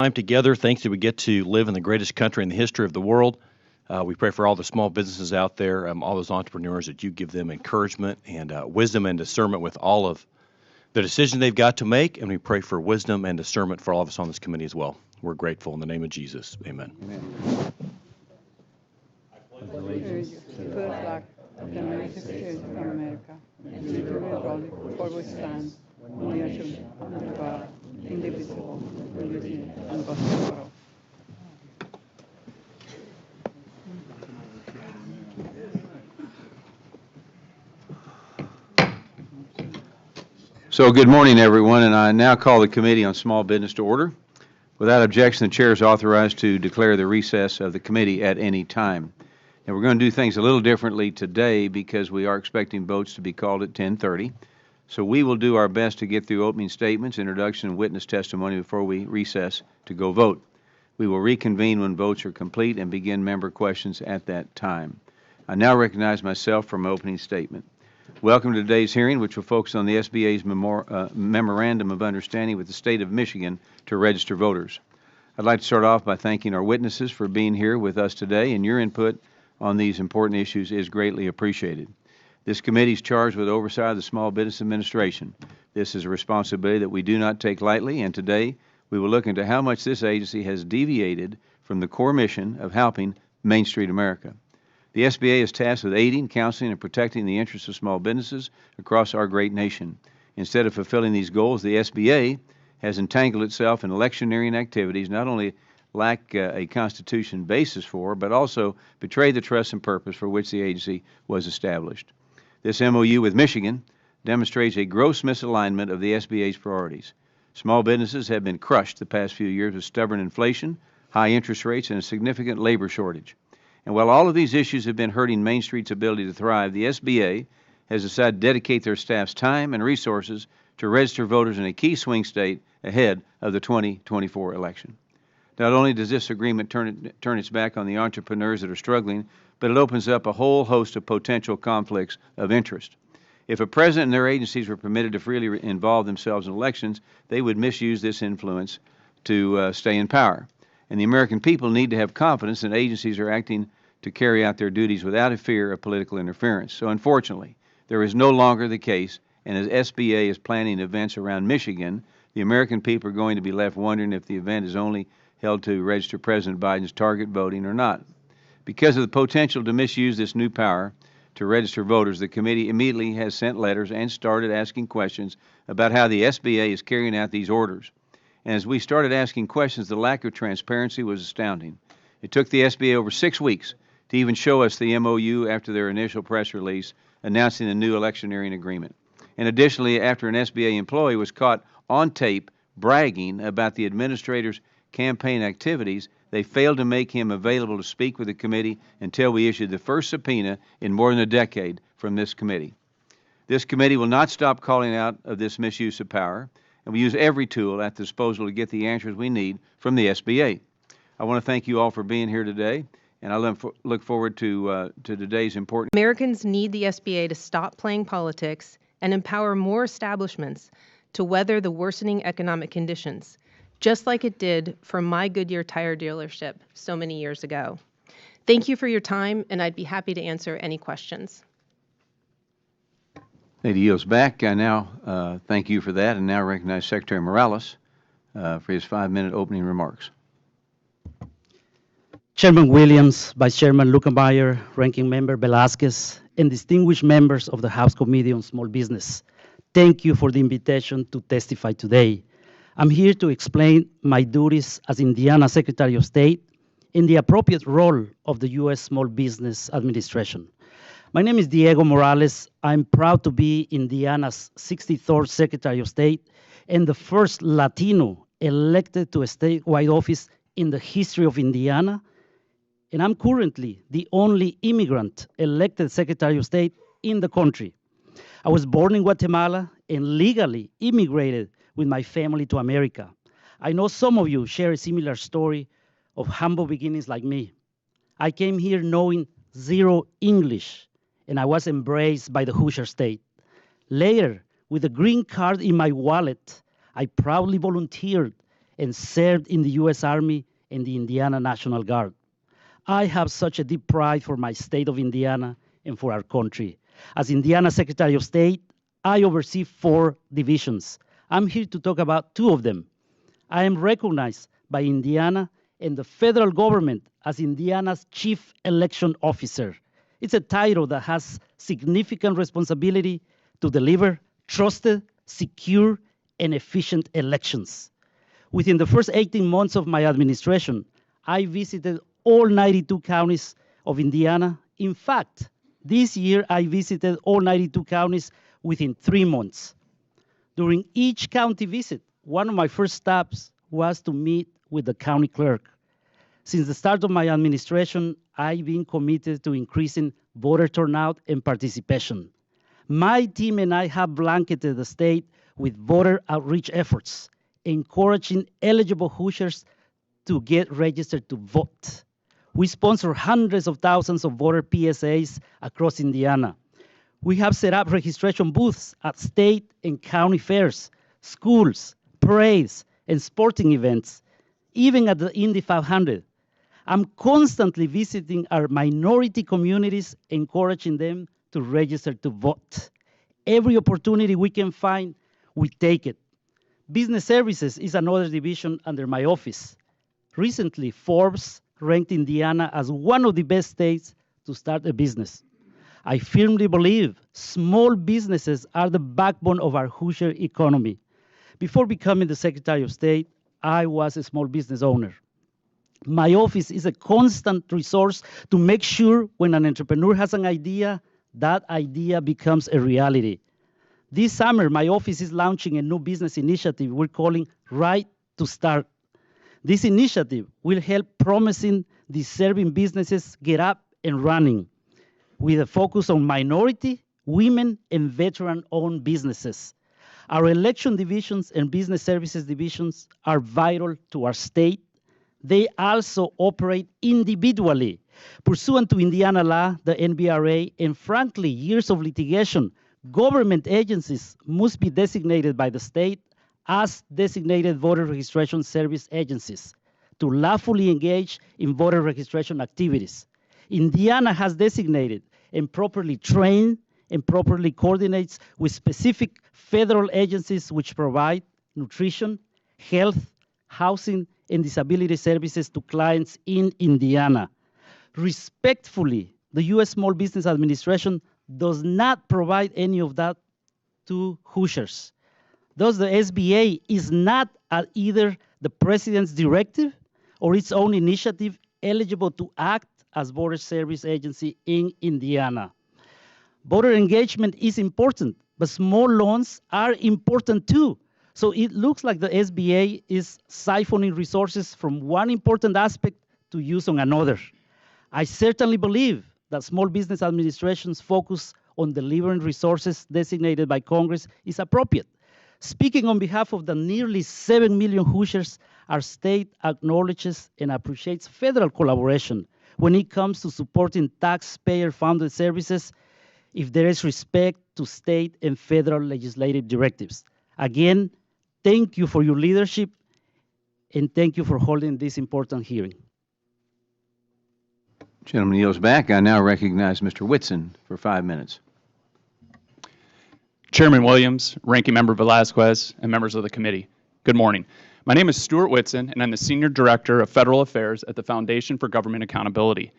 Time together. Thanks that we get to live in the greatest country in the history of the world. We pray for all the small businesses out there, all those entrepreneurs, that you give them encouragement and wisdom and discernment with all of the decisions they've got to make. And we pray for wisdom and discernment for all of us on this committee as well. We're grateful in the name of Jesus. Amen. Amen. I pledge allegiance to the flag of the United States of America and to the republic for which it stands, one nation, under God, indivisible, with liberty and justice for all. So good morning, everyone, and I now call the Committee on Small Business to order. Without objection, the Chair is authorized to declare the recess of the committee at any time. And we're going to do things a little differently today because we are expecting votes to be called at 10:30. So we will do our best to get through opening statements, introduction, and witness testimony before we recess to go vote. We will reconvene when votes are complete and begin member questions at that time. I now recognize myself for my opening statement. Welcome to today's hearing, which will focus on the SBA's Memorandum of Understanding with the State of Michigan to register voters. I'd like to start off by thanking our witnesses for being here with us today, and your input on these important issues is greatly appreciated. This committee is charged with oversight of the Small Business Administration. This is a responsibility that we do not take lightly, and today we will look into how much this agency has deviated from the core mission of helping Main Street America. The SBA is tasked with aiding, counseling, and protecting the interests of small businesses across our great nation. Instead of fulfilling these goals, the SBA has entangled itself in electioneering activities not only lack a Constitution basis for, but also betray the trust and purpose for which the agency was established. This MOU with Michigan demonstrates a gross misalignment of the SBA's priorities. Small businesses have been crushed the past few years with stubborn inflation, high interest rates, and a significant labor shortage. And while all of these issues have been hurting Main Street's ability to thrive, the SBA has decided to dedicate their staff's time and resources to register voters in a key swing state ahead of the 2024 election. Not only does this agreement turn its back on the entrepreneurs that are struggling, but it opens up a whole host of potential conflicts of interest. If a president and their agencies were permitted to freely involve themselves in elections, they would misuse this influence to stay in power. And the American people need to have confidence that agencies are acting to carry out their duties without a fear of political interference. So unfortunately, there is no longer the case, and as SBA is planning events around Michigan, the American people are going to be left wondering if the event is only held to register President Biden's target voting or not. Because of the potential to misuse this new power to register voters, the committee immediately has sent letters and started asking questions about how the SBA is carrying out these orders. And as we started asking questions, the lack of transparency was astounding. It took the SBA over 6 weeks to even show us the MOU after their initial press release announcing the new electioneering agreement. And additionally, after an SBA employee was caught on tape bragging about the administrator's campaign activities, they failed to make him available to speak with the committee until we issued the first subpoena in more than a decade from this committee. This committee will not stop calling out of this misuse of power, and we use every tool at the disposal to get the answers we need from the SBA. I want to thank you all for being here today, and I look forward to today's important. Americans need the SBA to stop playing politics and empower more establishments to weather the worsening economic conditions, just like it did for my Goodyear tire dealership so many years ago. Thank you for your time, and I'd be happy to answer any questions. Lady yields back. I now thank you for that, and now recognize Secretary Morales for his 5-minute opening remarks. Chairman Williams, Vice Chairman Luckenmeyer, Ranking Member Velasquez, and distinguished members of the House Committee on Small Business, thank you for the invitation to testify today. I'm here to explain my duties as Indiana Secretary of State in the appropriate role of the U.S. Small Business Administration. My name is Diego Morales. I'm proud to be Indiana's 63rd Secretary of State and the first Latino elected to a statewide office in the history of Indiana. And I'm currently the only immigrant elected Secretary of State in the country. I was born in Guatemala and legally immigrated with my family to America. I know some of you share a similar story of humble beginnings like me. I came here knowing zero English, and I was embraced by the Hoosier State. Later, with a green card in my wallet, I proudly volunteered and served in the U.S. Army and the Indiana National Guard. I have such a deep pride for my state of Indiana and for our country. As Indiana Secretary of State, I oversee 4 divisions. I'm here to talk about 2 of them. I am recognized by Indiana and the federal government as Indiana's Chief Election Officer. It's a title that has significant responsibility to deliver trusted, secure, and efficient elections. Within the first 18 months of my administration, I visited all 92 counties of Indiana. In fact, this year I visited all 92 counties within 3 months. During each county visit, one of my first stops was to meet with the county clerk. Since the start of my administration, I've been committed to increasing voter turnout and participation. My team and I have blanketed the state with voter outreach efforts, encouraging eligible Hoosiers to get registered to vote. We sponsor hundreds of thousands of voter PSAs across Indiana. We have set up registration booths at state and county fairs, schools, parades, and sporting events, even at the Indy 500. I'm constantly visiting our minority communities, encouraging them to register to vote. Every opportunity we can find, we take it. Business services is another division under my office. Recently, Forbes ranked Indiana as one of the best states to start a business. I firmly believe small businesses are the backbone of our Hoosier economy. Before becoming the Secretary of State, I was a small business owner. My office is a constant resource to make sure when an entrepreneur has an idea, that idea becomes a reality. This summer, my office is launching a new business initiative we're calling Right to Start. This initiative will help promising, deserving businesses get up and running with a focus on minority, women, and veteran-owned businesses. Our election divisions and business services divisions are vital to our state. They also operate individually. Pursuant to Indiana law, the NBRA, and frankly, years of litigation, government agencies must be designated by the state as designated voter registration service agencies to lawfully engage in voter registration activities. Indiana has designated and properly trained and properly coordinates with specific federal agencies which provide nutrition, health, housing, and disability services to clients in Indiana. Respectfully, the U.S. Small Business Administration does not provide any of that to Hoosiers. Thus, the SBA is not at either the President's directive or its own initiative eligible to act as voter service agency in Indiana. Voter engagement is important, but small loans are important too. So it looks like the SBA is siphoning resources from one important aspect to use on another. I certainly believe that Small Business Administration's focus on delivering resources designated by Congress is appropriate. Speaking on behalf of the nearly 7 million Hoosiers, our state acknowledges and appreciates federal collaboration when it comes to supporting taxpayer-funded services if there is respect to state and federal legislative directives. Again, thank you for your leadership, and thank you for holding this important hearing. Gentleman yields back. I now recognize Mr. Whitson for 5 minutes. Chairman Williams, Ranking Member Velazquez, and members of the committee, good morning. My name is Stuart Whitson, and I'm the Senior Director of Federal Affairs at the Foundation for Government Accountability.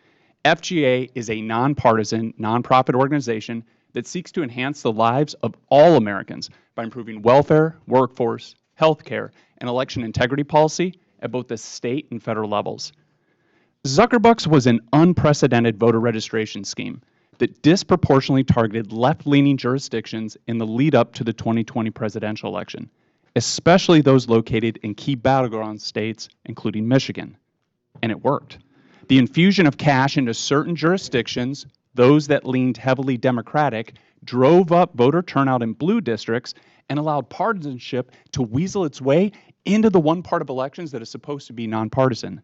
FGA is a nonpartisan, nonprofit organization that seeks to enhance the lives of all Americans by improving welfare, workforce, healthcare, and election integrity policy at both the state and federal levels. Zuckerbucks was an unprecedented voter registration scheme that disproportionately targeted left-leaning jurisdictions in the lead-up to the 2020 presidential election, especially those located in key battleground states, including Michigan. And it worked. The infusion of cash into certain jurisdictions, those that leaned heavily Democratic, drove up voter turnout in blue districts and allowed partisanship to weasel its way into the one part of elections that is supposed to be nonpartisan.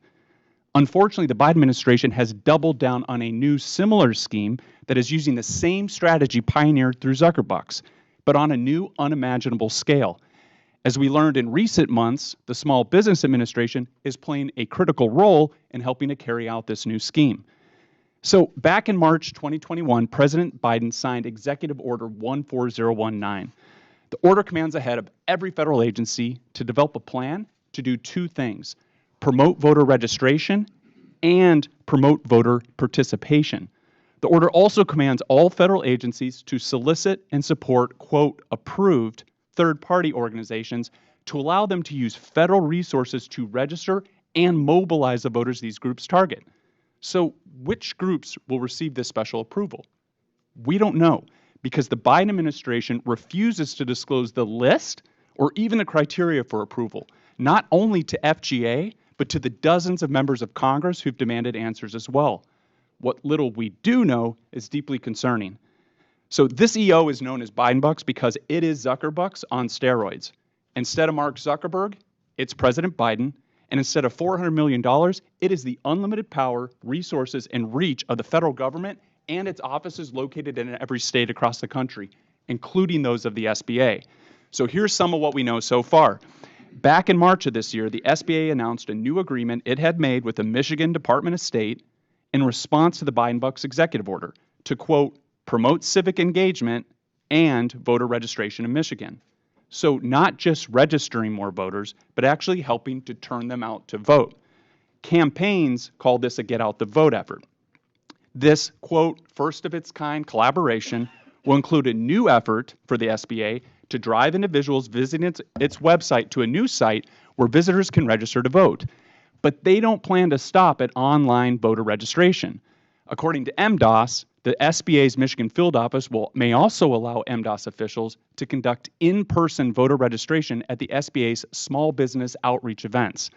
Unfortunately, the Biden administration has doubled down on a new similar scheme that is using the same strategy pioneered through Zuckerbucks, but on a new unimaginable scale. As we learned in recent months, the Small Business Administration is playing a critical role in helping to carry out this new scheme. So back in March 2021, President Biden signed Executive Order 14019. The order commands the head of every federal agency to develop a plan to do two things: promote voter registration and promote voter participation. The order also commands all federal agencies to solicit and support, quote, approved third-party organizations to allow them to use federal resources to register and mobilize the voters these groups target. So which groups will receive this special approval? We don't know, because the Biden administration refuses to disclose the list or even the criteria for approval, not only to FGA, but to the dozens of members of Congress who've demanded answers as well. What little we do know is deeply concerning. So this EO is known as Biden Bucks because it is Zuckerbucks on steroids. Instead of Mark Zuckerberg, it's President Biden, and instead of $400 million, it is the unlimited power, resources, and reach of the federal government and its offices located in every state across the country, including those of the SBA. So here's some of what we know so far. Back in March of this year, the SBA announced a new agreement it had made with the Michigan Department of State in response to the Biden Bucks executive order to, quote, promote civic engagement and voter registration in Michigan. So not just registering more voters, but actually helping to turn them out to vote. Campaigns call this a get out the vote effort. This, quote, first of its kind collaboration will include a new effort for the SBA to drive individuals visiting its website to a new site where visitors can register to vote. But they don't plan to stop at online voter registration. According to MDOS, the SBA's Michigan field office may also allow MDOS officials to conduct in-person voter registration at the SBA's small business outreach events.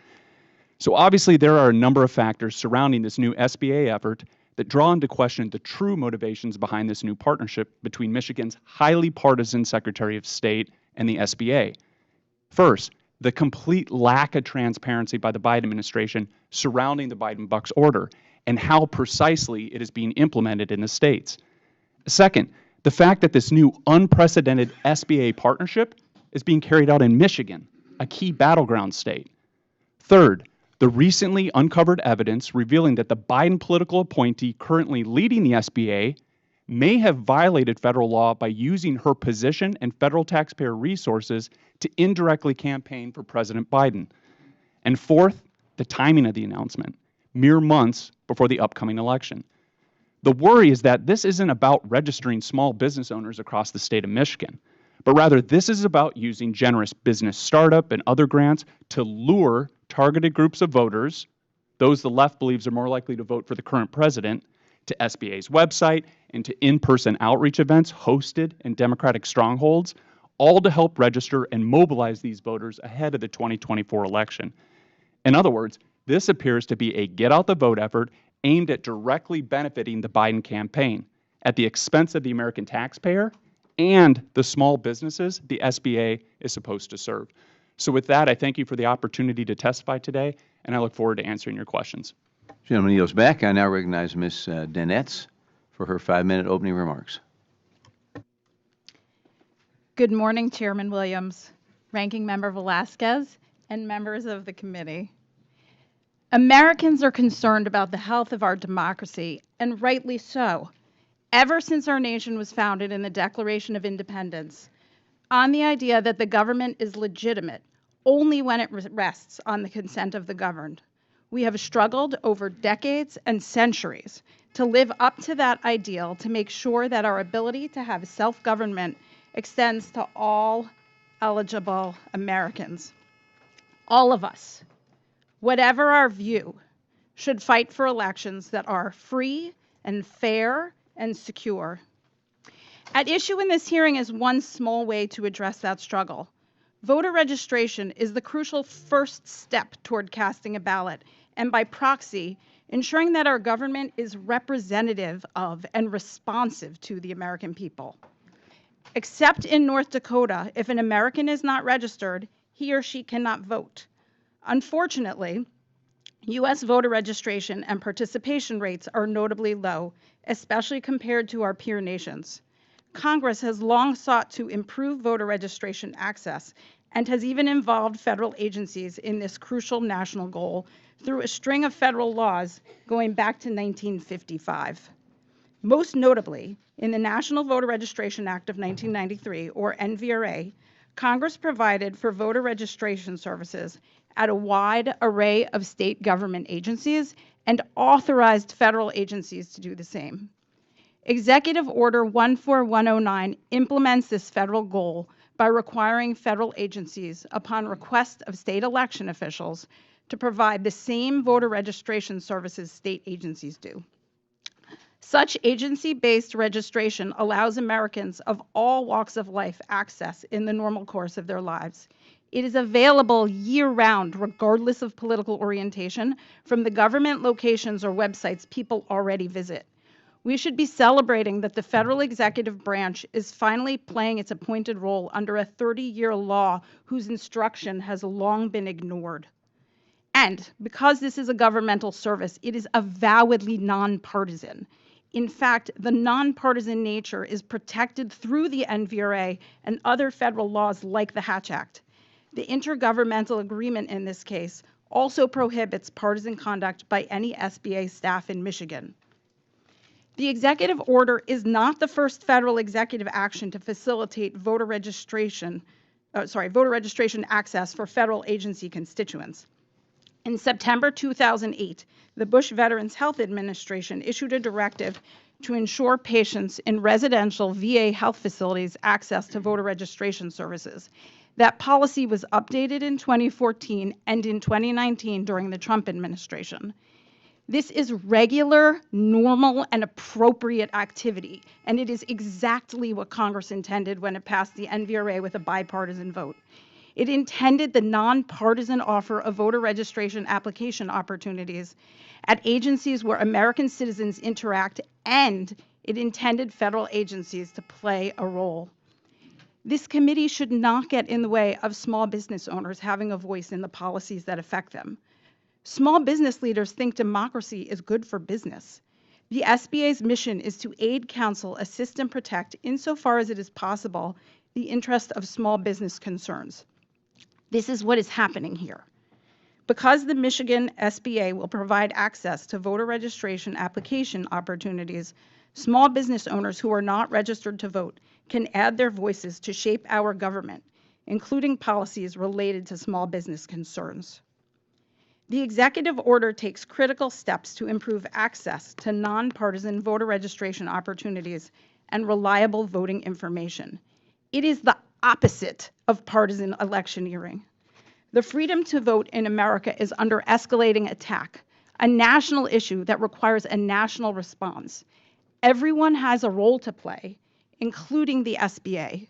So obviously there are a number of factors surrounding this new SBA effort that draw into question the true motivations behind this new partnership between Michigan's highly partisan Secretary of State and the SBA. First, the complete lack of transparency by the Biden administration surrounding the Biden Bucks order and how precisely it is being implemented in the states. Second, the fact that this new unprecedented SBA partnership is being carried out in Michigan, a key battleground state. Third, the recently uncovered evidence revealing that the Biden political appointee currently leading the SBA may have violated federal law by using her position and federal taxpayer resources to indirectly campaign for President Biden. And fourth, the timing of the announcement, mere months before the upcoming election. The worry is that this isn't about registering small business owners across the state of Michigan, but rather this is about using generous business startup and other grants to lure targeted groups of voters, those the left believes are more likely to vote for the current president, to SBA's website and to in-person outreach events hosted in Democratic strongholds, all to help register and mobilize these voters ahead of the 2024 election. In other words, this appears to be a get-out-the-vote effort aimed at directly benefiting the Biden campaign at the expense of the American taxpayer and the small businesses the SBA is supposed to serve. So with that, I thank you for the opportunity to testify today, and I look forward to answering your questions. Gentleman yields back. I now recognize Ms. Denetz for her 5-minute opening remarks. Good morning, Chairman Williams, Ranking Member Velasquez, and members of the committee. Americans are concerned about the health of our democracy, and rightly so. Ever since our nation was founded in the Declaration of Independence, on the idea that the government is legitimate only when it rests on the consent of the governed. We have struggled over decades and centuries to live up to that ideal to make sure that our ability to have self-government extends to all eligible Americans. All of us, whatever our view, should fight for elections that are free and fair and secure. At issue in this hearing is one small way to address that struggle. Voter registration is the crucial first step toward casting a ballot, and by proxy, ensuring that our government is representative of and responsive to the American people. Except in North Dakota, if an American is not registered, he or she cannot vote. Unfortunately, U.S. voter registration and participation rates are notably low, especially compared to our peer nations. Congress has long sought to improve voter registration access, and has even involved federal agencies in this crucial national goal through a string of federal laws going back to 1955. Most notably, in the National Voter Registration Act of 1993, or NVRA, Congress provided for voter registration services at a wide array of state government agencies and authorized federal agencies to do the same. Executive Order 14109 implements this federal goal by requiring federal agencies, upon request of state election officials, to provide the same voter registration services state agencies do. Such agency-based registration allows Americans of all walks of life access in the normal course of their lives. It is available year-round, regardless of political orientation, from the government locations or websites people already visit. We should be celebrating that the federal executive branch is finally playing its appointed role under a 30-year law whose instruction has long been ignored. And because this is a governmental service, it is avowedly nonpartisan. In fact, the nonpartisan nature is protected through the NVRA and other federal laws like the Hatch Act. The intergovernmental agreement in this case also prohibits partisan conduct by any SBA staff in Michigan. The executive order is not the first federal executive action to facilitate voter registration access for federal agency constituents. In September 2008, the Bush Veterans Health Administration issued a directive to ensure patients in residential VA health facilities access to voter registration services. That policy was updated in 2014 and in 2019 during the Trump administration. This is regular, normal, and appropriate activity, and it is exactly what Congress intended when it passed the NVRA with a bipartisan vote. It intended the nonpartisan offer of voter registration application opportunities at agencies where American citizens interact, and it intended federal agencies to play a role. This committee should not get in the way of small business owners having a voice in the policies that affect them. Small business leaders think democracy is good for business. The SBA's mission is to aid, counsel, assist, and protect, insofar as it is possible, the interest of small business concerns. This is what is happening here. Because the Michigan SBA will provide access to voter registration application opportunities, small business owners who are not registered to vote can add their voices to shape our government, including policies related to small business concerns. The executive order takes critical steps to improve access to nonpartisan voter registration opportunities and reliable voting information. It is the opposite of partisan electioneering. The freedom to vote in America is under escalating attack, a national issue that requires a national response. Everyone has a role to play, including the SBA.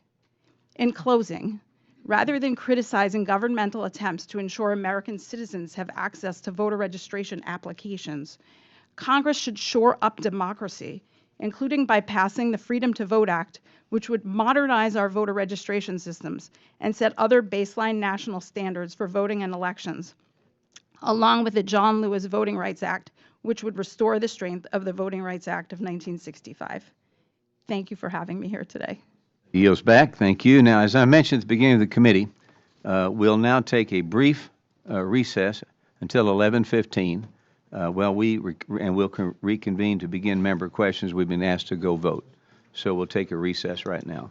In closing, rather than criticizing governmental attempts to ensure American citizens have access to voter registration applications, Congress should shore up democracy, including by passing the Freedom to Vote Act, which would modernize our voter registration systems and set other baseline national standards for voting in elections, along with the John Lewis Voting Rights Act, which would restore the strength of the Voting Rights Act of 1965. Thank you for having me here today. Yields back. Thank you. Now, as I mentioned at the beginning of the committee, we'll now take a brief recess until 11:15. We'll reconvene to begin member questions. We've been asked to go vote. So we'll take a recess right now.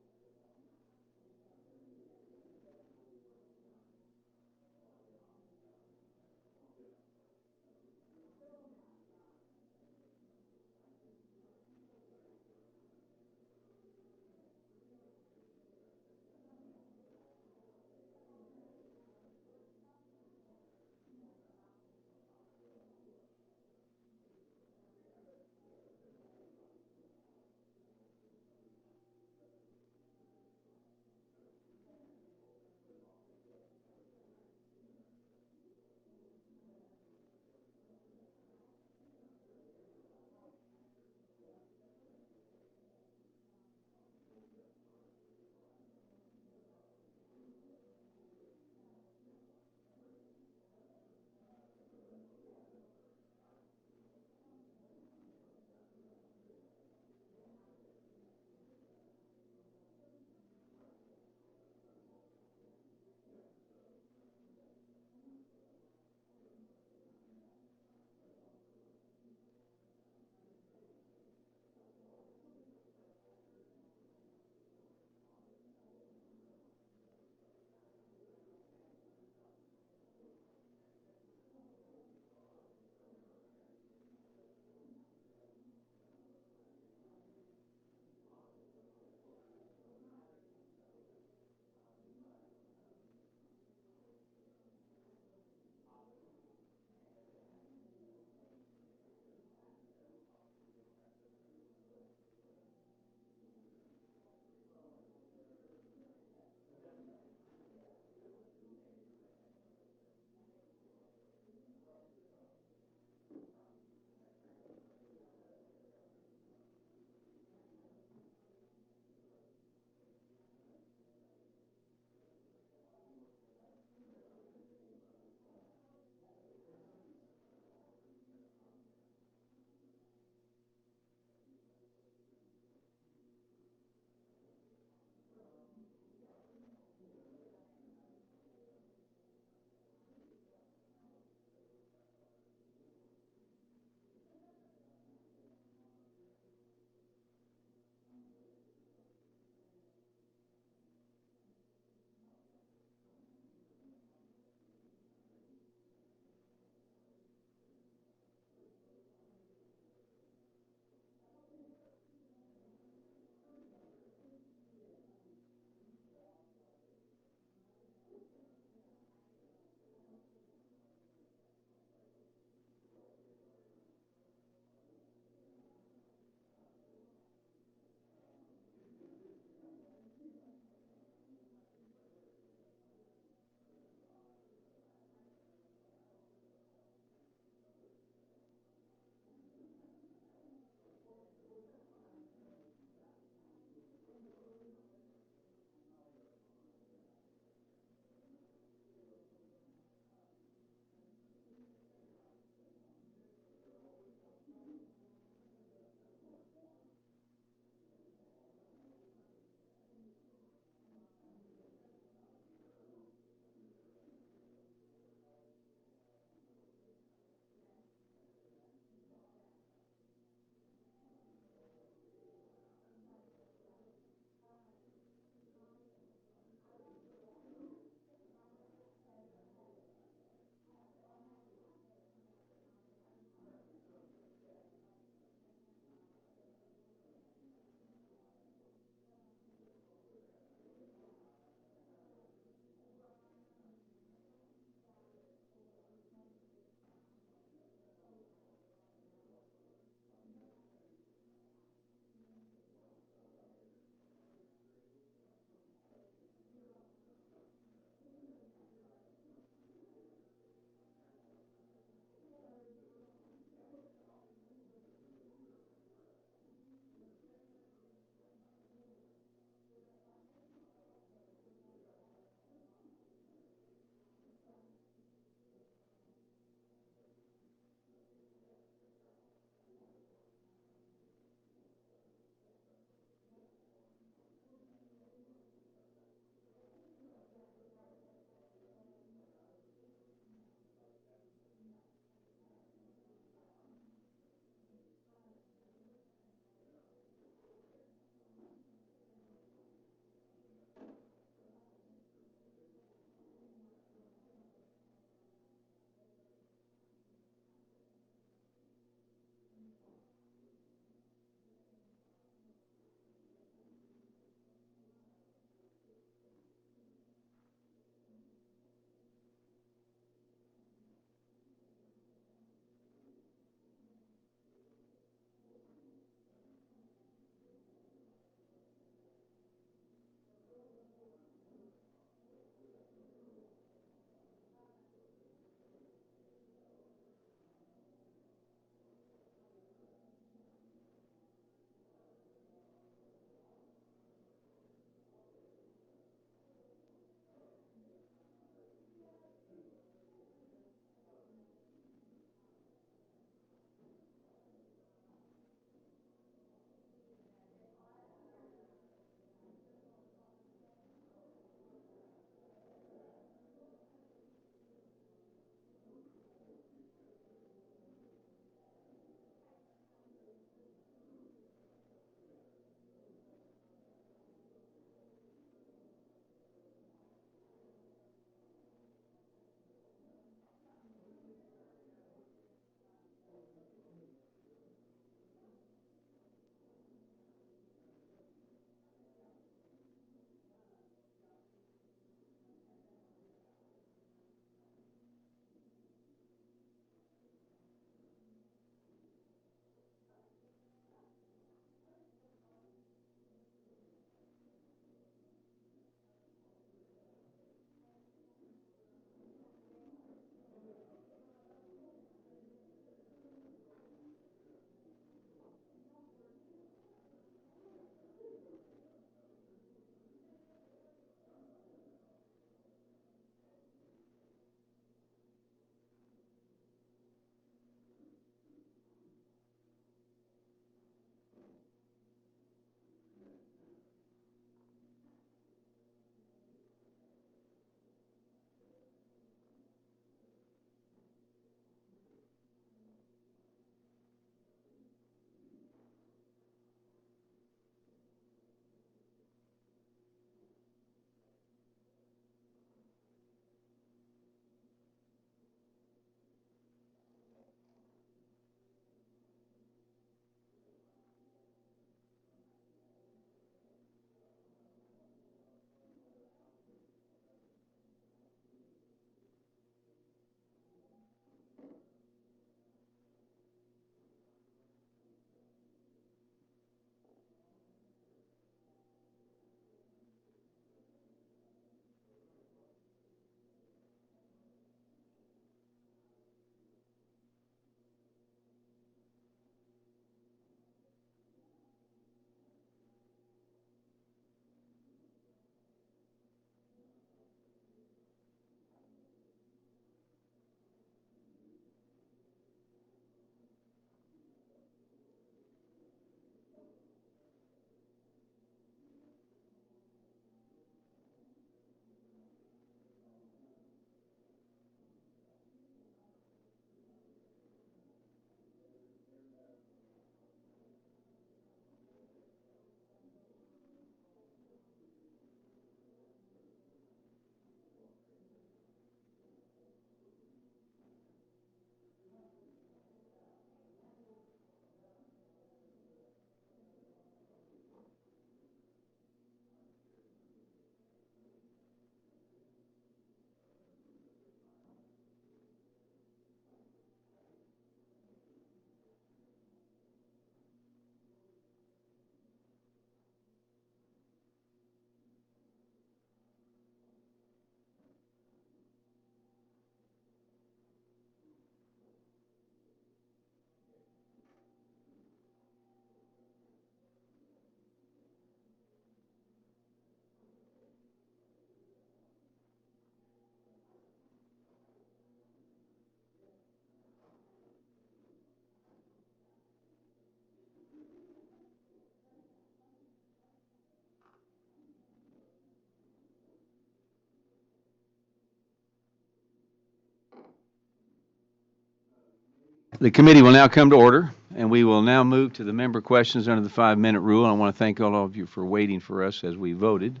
The committee will now come to order, and we will now move to the member questions under the 5-minute rule. I want to thank all of you for waiting for us as we voted.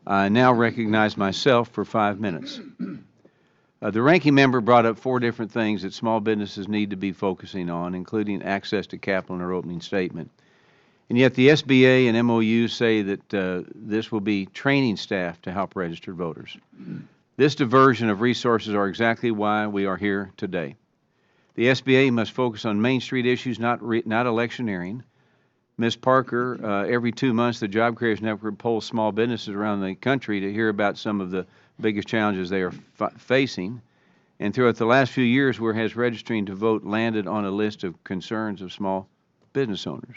I now recognize myself for 5 minutes. The ranking member brought up 4 different things that small businesses need to be focusing on, including access to capital in her opening statement. And yet the SBA and MOU say that this will be training staff to help registered voters. This diversion of resources are exactly why we are here today. The SBA must focus on Main Street issues, not electioneering. Ms. Parker, every 2 months the Job Creators Network polls small businesses around the country to hear about some of the biggest challenges they are facing. And throughout the last few years, where has registering to vote landed on a list of concerns of small business owners?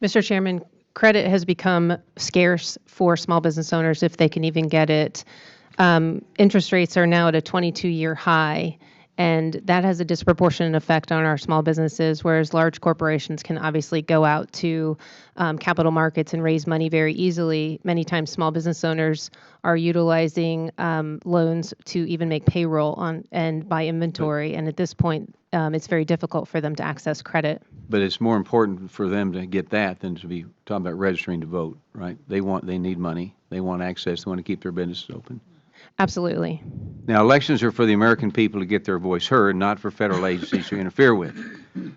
Mr. Chairman, credit has become scarce for small business owners if they can even get it. Interest rates are now at a 22-year high, and that has a disproportionate effect on our small businesses, whereas large corporations can obviously go out to capital markets and raise money very easily. Many times small business owners are utilizing loans to even make payroll and buy inventory, and at this point, it's very difficult for them to access credit. But it's more important for them to get that than to be talking about registering to vote, right? They need money, they want access, they want to keep their businesses open. Absolutely. Now, elections are for the American people to get their voice heard, not for federal agencies to interfere with.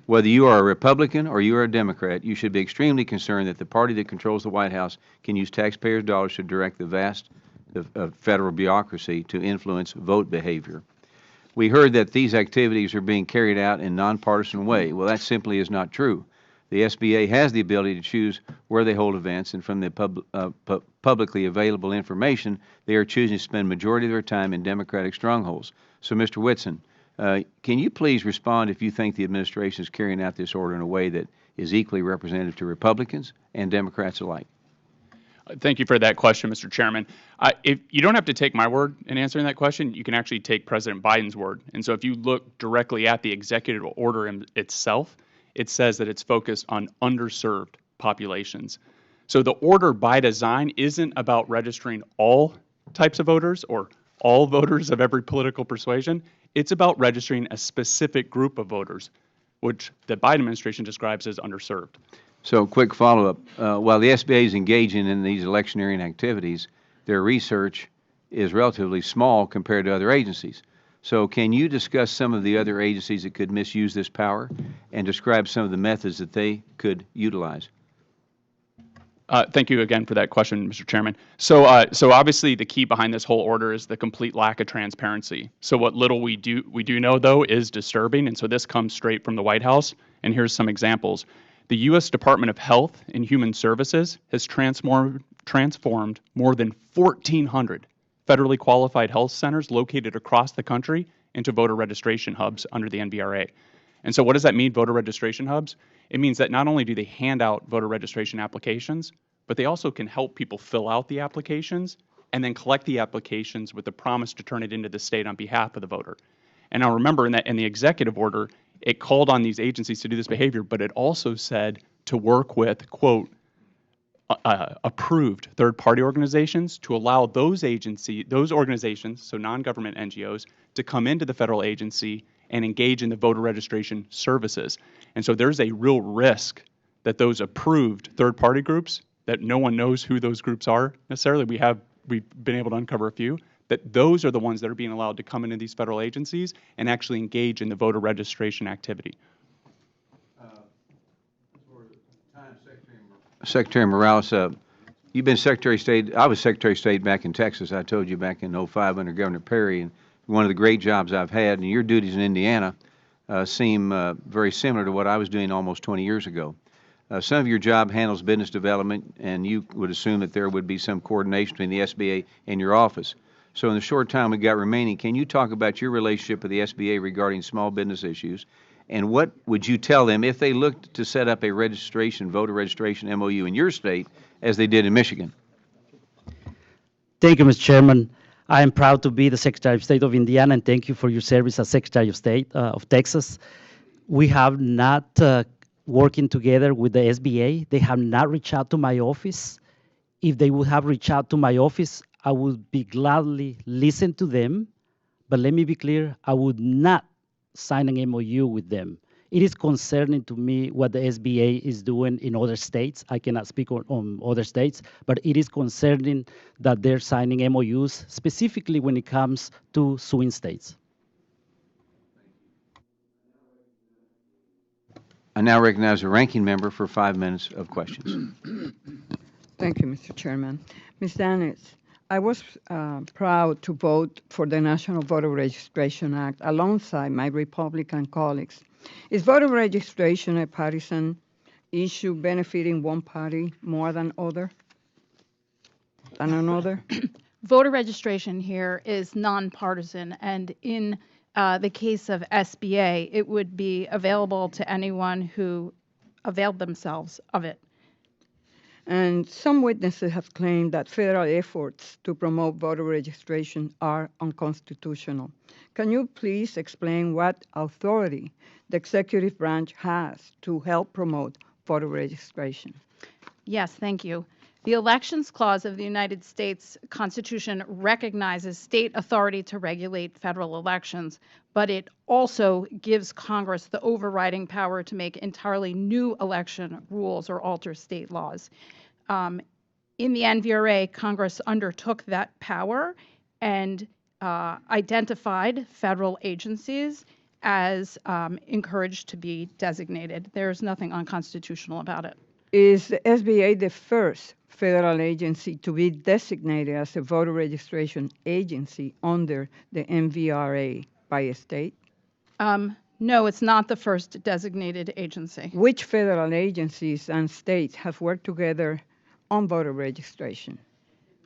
Whether you are a Republican or you are a Democrat, you should be extremely concerned that the party that controls the White House can use taxpayers' dollars to direct the vast federal bureaucracy to influence vote behavior. We heard that these activities are being carried out in a nonpartisan way. Well, that simply is not true. The SBA has the ability to choose where they hold events, and from the publicly available information, they are choosing to spend majority of their time in Democratic strongholds. So, Mr. Whitson, can you please respond if you think the administration is carrying out this order in a way that is equally representative to Republicans and Democrats alike? Thank you for that question, Mr. Chairman. If you don't have to take my word in answering that question, you can actually take President Biden's word. And so if you look directly at the executive order itself, it says that it's focused on underserved populations. So the order by design isn't about registering all types of voters or all voters of every political persuasion. It's about registering a specific group of voters, which the Biden administration describes as underserved. So, quick follow-up. While the SBA is engaging in these electioneering activities, their research is relatively small compared to other agencies. So, can you discuss some of the other agencies that could misuse this power and describe some of the methods that they could utilize? Thank you again for that question, Mr. Chairman. So obviously the key behind this whole order is the complete lack of transparency. So what little we do know, though, is disturbing, and so this comes straight from the White House, and here's some examples. The U.S. Department of Health and Human Services has transformed more than 1,400 federally qualified health centers located across the country into voter registration hubs under the NVRA. And so what does that mean, voter registration hubs? It means that not only do they hand out voter registration applications, but they also can help people fill out the applications and then collect the applications with the promise to turn it into the state on behalf of the voter. And now remember, in the executive order, it called on these agencies to do this behavior, but it also said to work with, quote, approved third-party organizations to allow those organizations, so non-government NGOs, to come into the federal agency and engage in the voter registration services. And so there's a real risk that those approved third-party groups, that no one knows who those groups are necessarily, we've been able to uncover a few, that those are the ones that are being allowed to come into these federal agencies and actually engage in the voter registration activity. Secretary Morales, you've been Secretary of State. I was Secretary of State back in Texas. I told you back in 2005 under Governor Perry, and one of the great jobs I've had, and your duties in Indiana seem very similar to what I was doing almost 20 years ago. Some of your job handles business development, and you would assume that there would be some coordination between the SBA and your office. So in the short time we've got remaining, can you talk about your relationship with the SBA regarding small business issues? And what would you tell them if they looked to set up a voter registration MOU in your state as they did in Michigan? Thank you, Mr. Chairman. I am proud to be the Secretary of State of Indiana, and thank you for your service as Secretary of State of Texas. We have not working together with the SBA. They have not reached out to my office. If they would have reached out to my office, I would be gladly listen to them, But let me be clear, I would not sign an MOU with them. It is concerning to me what the SBA is doing in other states. I cannot speak on other states, but it is concerning that they're signing MOUs, specifically when it comes to swing states. I now recognize the ranking member for 5 minutes of questions. Thank you, Mr. Chairman. Ms. Dennis, I was proud to vote for the National Voter Registration Act alongside my Republican colleagues. Is voter registration a partisan issue benefiting one party more than another? Voter registration here is nonpartisan, and in the case of SBA, it would be available to anyone who availed themselves of it. And some witnesses have claimed that federal efforts to promote voter registration are unconstitutional. Can you please explain what authority the executive branch has to help promote voter registration? Yes, thank you. The Elections Clause of the United States Constitution recognizes state authority to regulate federal elections, but it also gives Congress the overriding power to make entirely new election rules or alter state laws. In the NVRA, Congress undertook that power and identified federal agencies as encouraged to be designated. There's nothing unconstitutional about it. Is the SBA the first federal agency to be designated as a voter registration agency under the NVRA by a state? No, it's not the first designated agency. Which federal agencies and states have worked together on voter registration?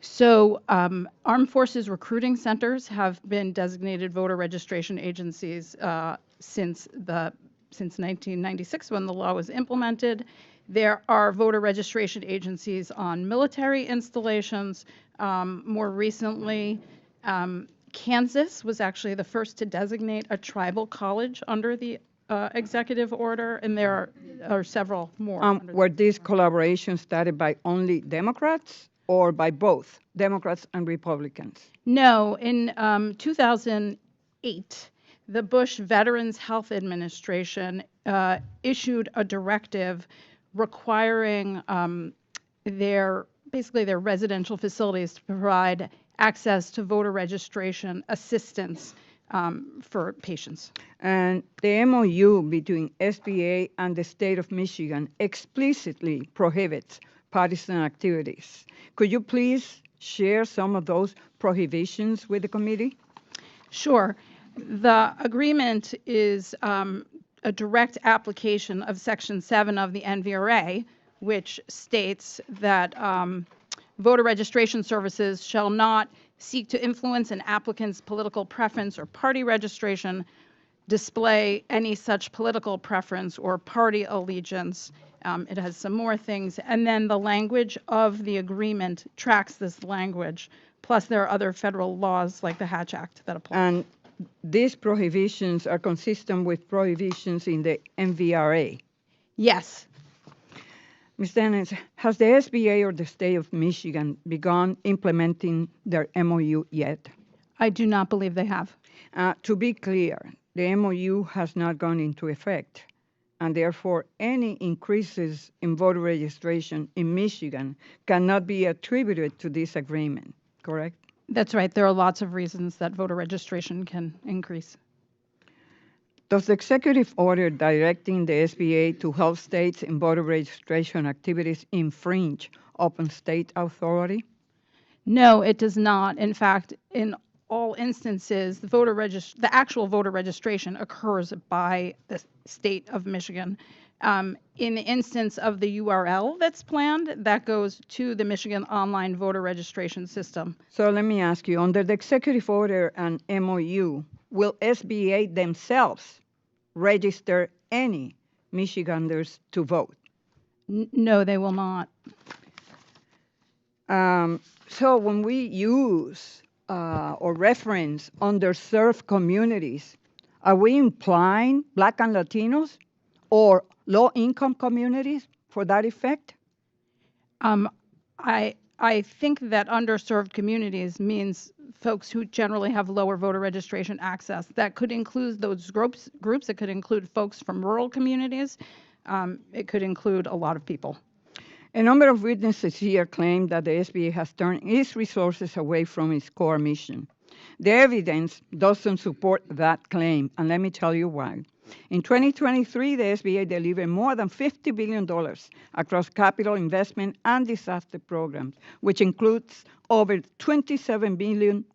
So armed forces recruiting centers have been designated voter registration agencies since 1996 when the law was implemented. There are voter registration agencies on military installations. More recently, Kansas was actually the first to designate a tribal college under the executive order, and there are several more. Were these collaborations started by only Democrats or by both Democrats and Republicans? No, in 2008, the Bush Veterans Health Administration issued a directive requiring their residential facilities to provide access to voter registration assistance for patients. And the MOU between SBA and the state of Michigan explicitly prohibits partisan activities. Could you please share some of those prohibitions with the committee? Sure. The agreement is a direct application of Section 7 of the NVRA, which states that voter registration services shall not seek to influence an applicant's political preference or party registration, display any such political preference or party allegiance. It has some more things. And then the language of the agreement tracks this language. Plus, there are other federal laws like the Hatch Act that apply. And these prohibitions are consistent with prohibitions in the NVRA? Yes. Ms. Dennis, has the SBA or the state of Michigan begun implementing their MOU yet? I do not believe they have. To be clear, the MOU has not gone into effect, and therefore any increases in voter registration in Michigan cannot be attributed to this agreement, correct? That's right. There are lots of reasons that voter registration can increase. Does the executive order directing the SBA to help states in voter registration activities infringe upon state authority? No, it does not. In fact, in all instances, the actual voter registration occurs by the state of Michigan. In the instance of the URL that's planned, that goes to the Michigan Online Voter Registration System. So let me ask you, under the executive order and MOU, will SBA themselves register any Michiganders to vote? No, they will not. So when we use or reference underserved communities, are we implying Black and Latinos or low-income communities for that effect? I I think that underserved communities means folks who generally have lower voter registration access. That could include those groups. It could include folks from rural communities. It could include a lot of people. A number of witnesses here claim that the SBA has turned its resources away from its core mission. The evidence doesn't support that claim, and let me tell you why. In 2023, the SBA delivered more than $50 billion across capital investment and disaster programs, which includes over $27 billion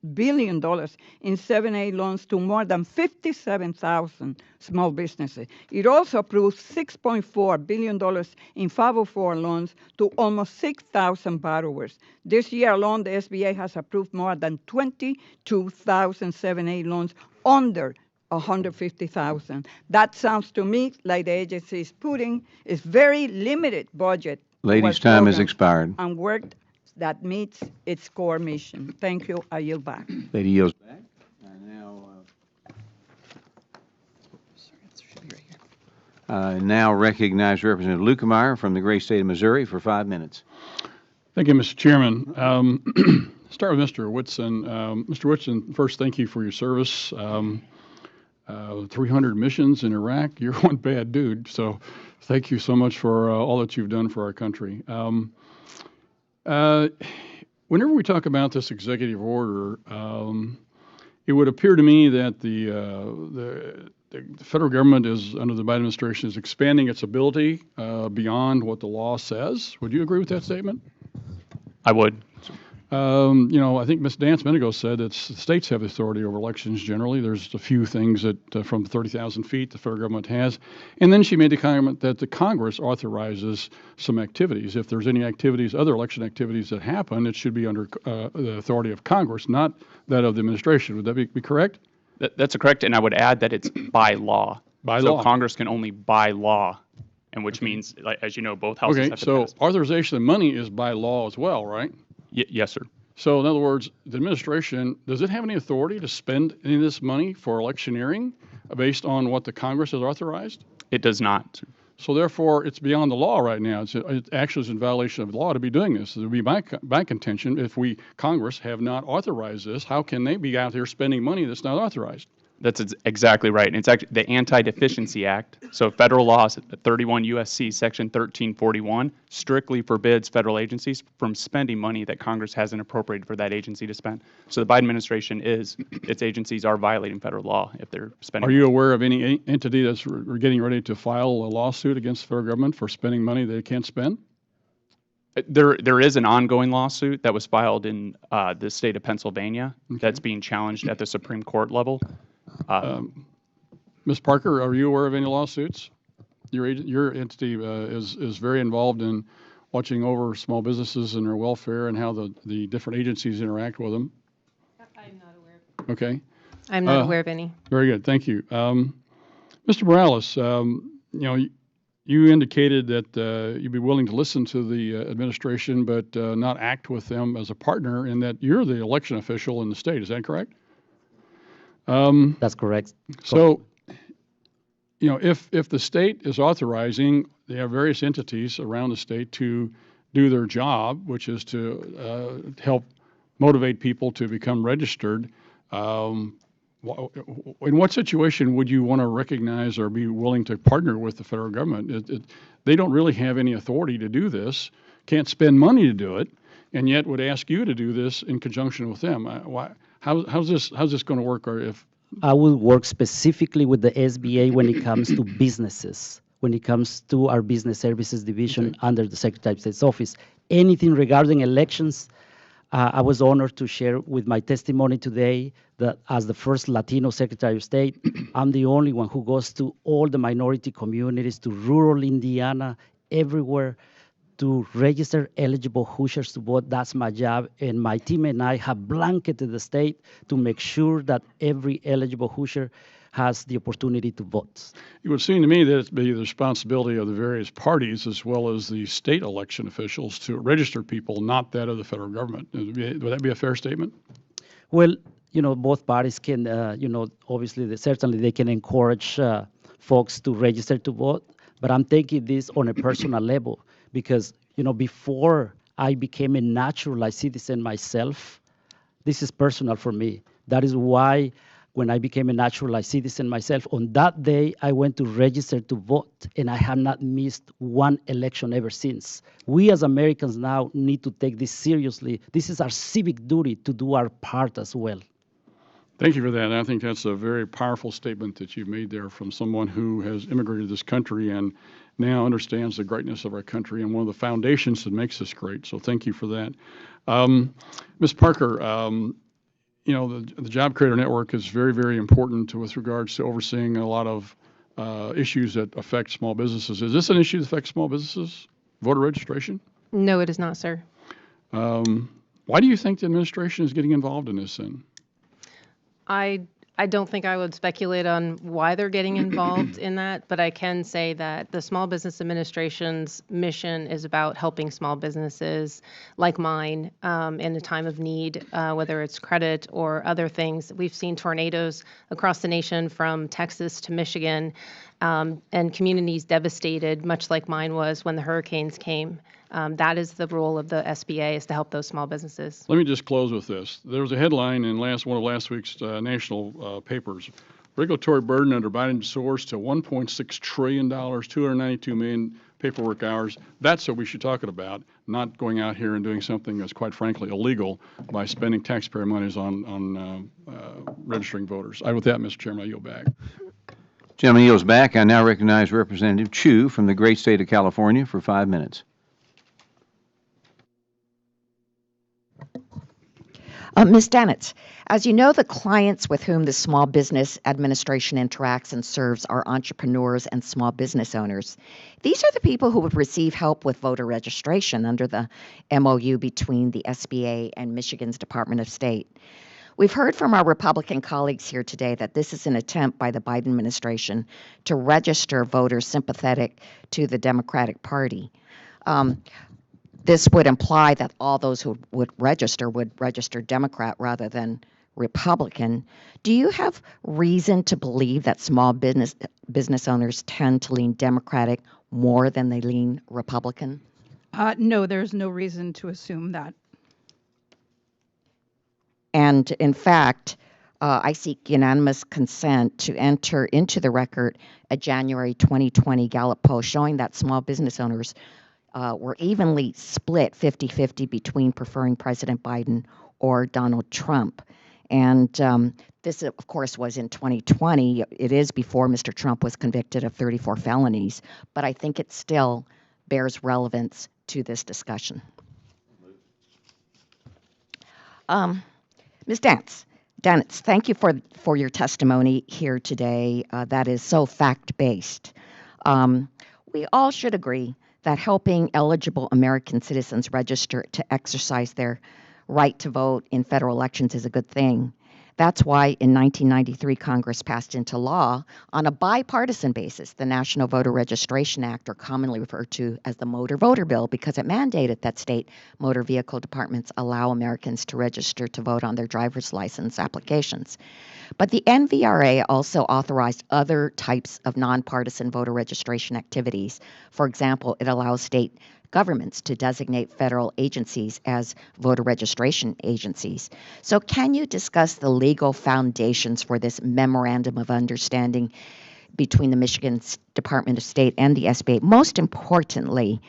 in 7(a) loans to more than 57,000 small businesses. It also approved $6.4 billion in 504 loans to almost 6,000 borrowers. This year alone, the SBA has approved more than 22,000 7(a) loans under 150,000. That sounds to me like the agency is putting its very limited budget. Ladies' time has expired. And work that meets its core mission. Thank you. I yield back. Lady yields back. I now recognize Representative Lukemeyer from the great state of Missouri for 5 minutes. Thank you, Mr. Chairman. Start with Mr. Whitson. Mr. Whitson, first, thank you for your service. 300 missions in Iraq. You're one bad dude, so thank you so much for all that you've done for our country. Whenever we talk about this executive order, it would appear to me that the federal government is, under the Biden administration, is expanding its ability beyond what the law says. Would you agree with that statement? I would. I think Ms. Dance a minute ago said that states have authority over elections generally. There's a few things that from 30,000 feet the federal government has. And then she made the comment that the Congress authorizes some activities. If there's any activities, other election activities that happen, it should be under the authority of Congress, not that of the administration. Would that be correct? That's correct, and I would add that it's by law. By so law. Congress can only by law, and which means, as you know, both houses have to pass. So authorization of money is by law as well, right? Yes, sir. So in other words, the administration, does it have any authority to spend any of this money for electioneering based on what the Congress has authorized? It does not. So therefore, it's beyond the law right now. It actually is in violation of the law to be doing this. It would be my contention, if Congress have not authorized this, how can they be out here spending money that's not authorized? That's exactly right. And it's actually the Anti-Deficiency Act. So federal law, 31 U.S.C. Section 1341, strictly forbids federal agencies from spending money that Congress hasn't appropriated for that agency to spend. So the Biden administration its agencies are violating federal law if they're spending. Are you aware of any entity that's getting ready to file a lawsuit against the federal government for spending money they can't spend? There is an ongoing lawsuit that was filed in the state of Pennsylvania that's being challenged at the Supreme Court level. Ms. Parker, are you aware of any lawsuits? Your entity is very involved in watching over small businesses and their welfare and how the different agencies interact with them. I'm not aware. Okay. I'm not aware of any. Very good. Thank you. Mr. Morales, you indicated that you'd be willing to listen to the administration but not act with them as a partner, and that you're the election official in the state. Is that correct? That's correct. So, if the state is authorizing, they have various entities around the state to do their job, which is to help motivate people to become registered. In what situation would you want to recognize or be willing to partner with the federal government? They don't really have any authority to do this, can't spend money to do it, and yet would ask you to do this in conjunction with them. How's this going to work? Or if I will work specifically with the SBA when it comes to businesses, when it comes to our business services division under the Secretary of State's office. Anything regarding elections, I was honored to share with my testimony today that as the first Latino Secretary of State, I'm the only one who goes to all the minority communities, to rural Indiana, everywhere, to register eligible Hoosiers to vote. That's my job, and my team and I have blanketed the state to make sure that every eligible Hoosier has the opportunity to vote. It would seem to me that it'd be the responsibility of the various parties as well as the state election officials to register people, not that of the federal government. Would that be a fair statement? Well, both parties can, obviously, certainly they can encourage folks to register to vote, but I'm taking this on a personal level because, before I became a naturalized citizen myself. This is personal for me. That is why when I became a naturalized citizen myself, on that day, I went to register to vote, and I have not missed one election ever since. We as Americans now need to take this seriously. This is our civic duty to do our part as well. Thank you for that. I think that's a very powerful statement that you've made there from someone who has immigrated to this country and now understands the greatness of our country and one of the foundations that makes us great. So thank you for that. Ms. Parker, the Job Creator Network is very, very important with regards to overseeing a lot of issues that affect small businesses. Is this an issue that affects small businesses, voter registration? No, it is not, sir. Why do you think the administration is getting involved in this then? I don't think I would speculate on why they're getting involved in that, but I can say that the Small Business Administration's mission is about helping small businesses like mine in a time of need, whether it's credit or other things. We've seen tornadoes across the nation from Texas to Michigan, and communities devastated, much like mine was when the hurricanes came. That is the role of the SBA, is to help those small businesses. Let me just close with this. There was a headline in one of last week's national papers. Regulatory burden under Biden soars to $1.6 trillion, 292 million paperwork hours. That's what we should talk about, not going out here and doing something that's quite frankly illegal by spending taxpayer monies on registering voters. With that, Mr. Chairman, I yield back. Gentleman yields back. I now recognize Representative Chu from the great state of California for 5 minutes. Ms. Dennett, as you know, the clients with whom the Small Business Administration interacts and serves are entrepreneurs and small business owners. These are the people who would receive help with voter registration under the MOU between the SBA and Michigan's Department of State. We've heard from our Republican colleagues here today that this is an attempt by the Biden administration to register voters sympathetic to the Democratic Party. This would imply that all those who would register Democrat rather than Republican. Do you have reason to believe that small business owners tend to lean Democratic more than they lean Republican? No, there's no reason to assume that. And in fact, I seek unanimous consent to enter into the record a January 2020 Gallup poll showing that small business owners were evenly split 50-50 between preferring President Biden or Donald Trump. And this, of course, was in 2020. It is before Mr. Trump was convicted of 34 felonies, but I think it still bears relevance to this discussion. Ms. Dennett, thank you for your testimony here today. That is so fact-based. We all should agree that helping eligible American citizens register to exercise their right to vote in federal elections is a good thing. That's why in 1993, Congress passed into law on a bipartisan basis the National Voter Registration Act, or commonly referred to as the Motor Voter Bill, because it mandated that state motor vehicle departments allow Americans to register to vote on their driver's license applications. But the NVRA also authorized other types of nonpartisan voter registration activities. For example, it allows state governments to designate federal agencies as voter registration agencies. So can you discuss the legal foundations for this memorandum of understanding between the Michigan Department of State and the SBA? Most importantly,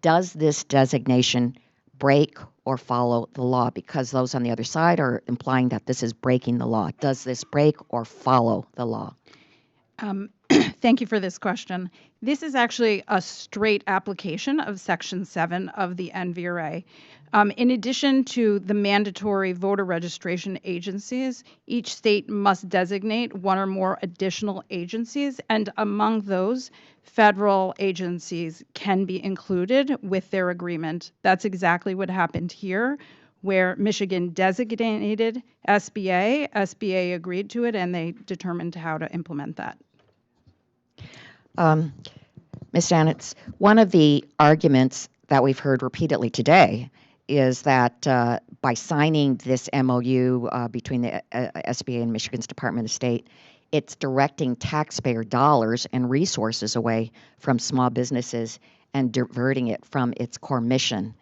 does this designation break or follow the law? Because those on the other side are implying that this is breaking the law. Does this break or follow the law? Thank you for this question. This is actually a straight application of Section 7 of the NVRA. In addition to the mandatory voter registration agencies, each state must designate one or more additional agencies, and among those, federal agencies can be included with their agreement. That's exactly what happened here, where Michigan designated SBA, SBA agreed to it, and they determined how to implement that. Ms. Dennett, one of the arguments that we've heard repeatedly today is that by signing this MOU between the SBA and Michigan's Department of State, it's directing taxpayer dollars and resources away from small businesses and diverting it from its core mission.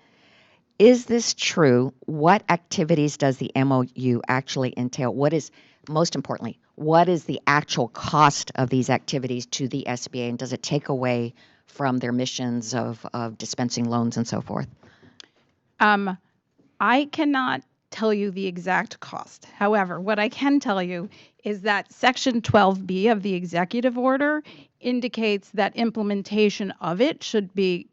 Is this true? What activities does the MOU actually entail? What is, most importantly, what is the actual cost of these activities to the SBA, and does it take away from their missions of dispensing loans and so forth? I cannot tell you the exact cost. However, what I can tell you is that Section 12B of the executive order indicates that implementation of it should be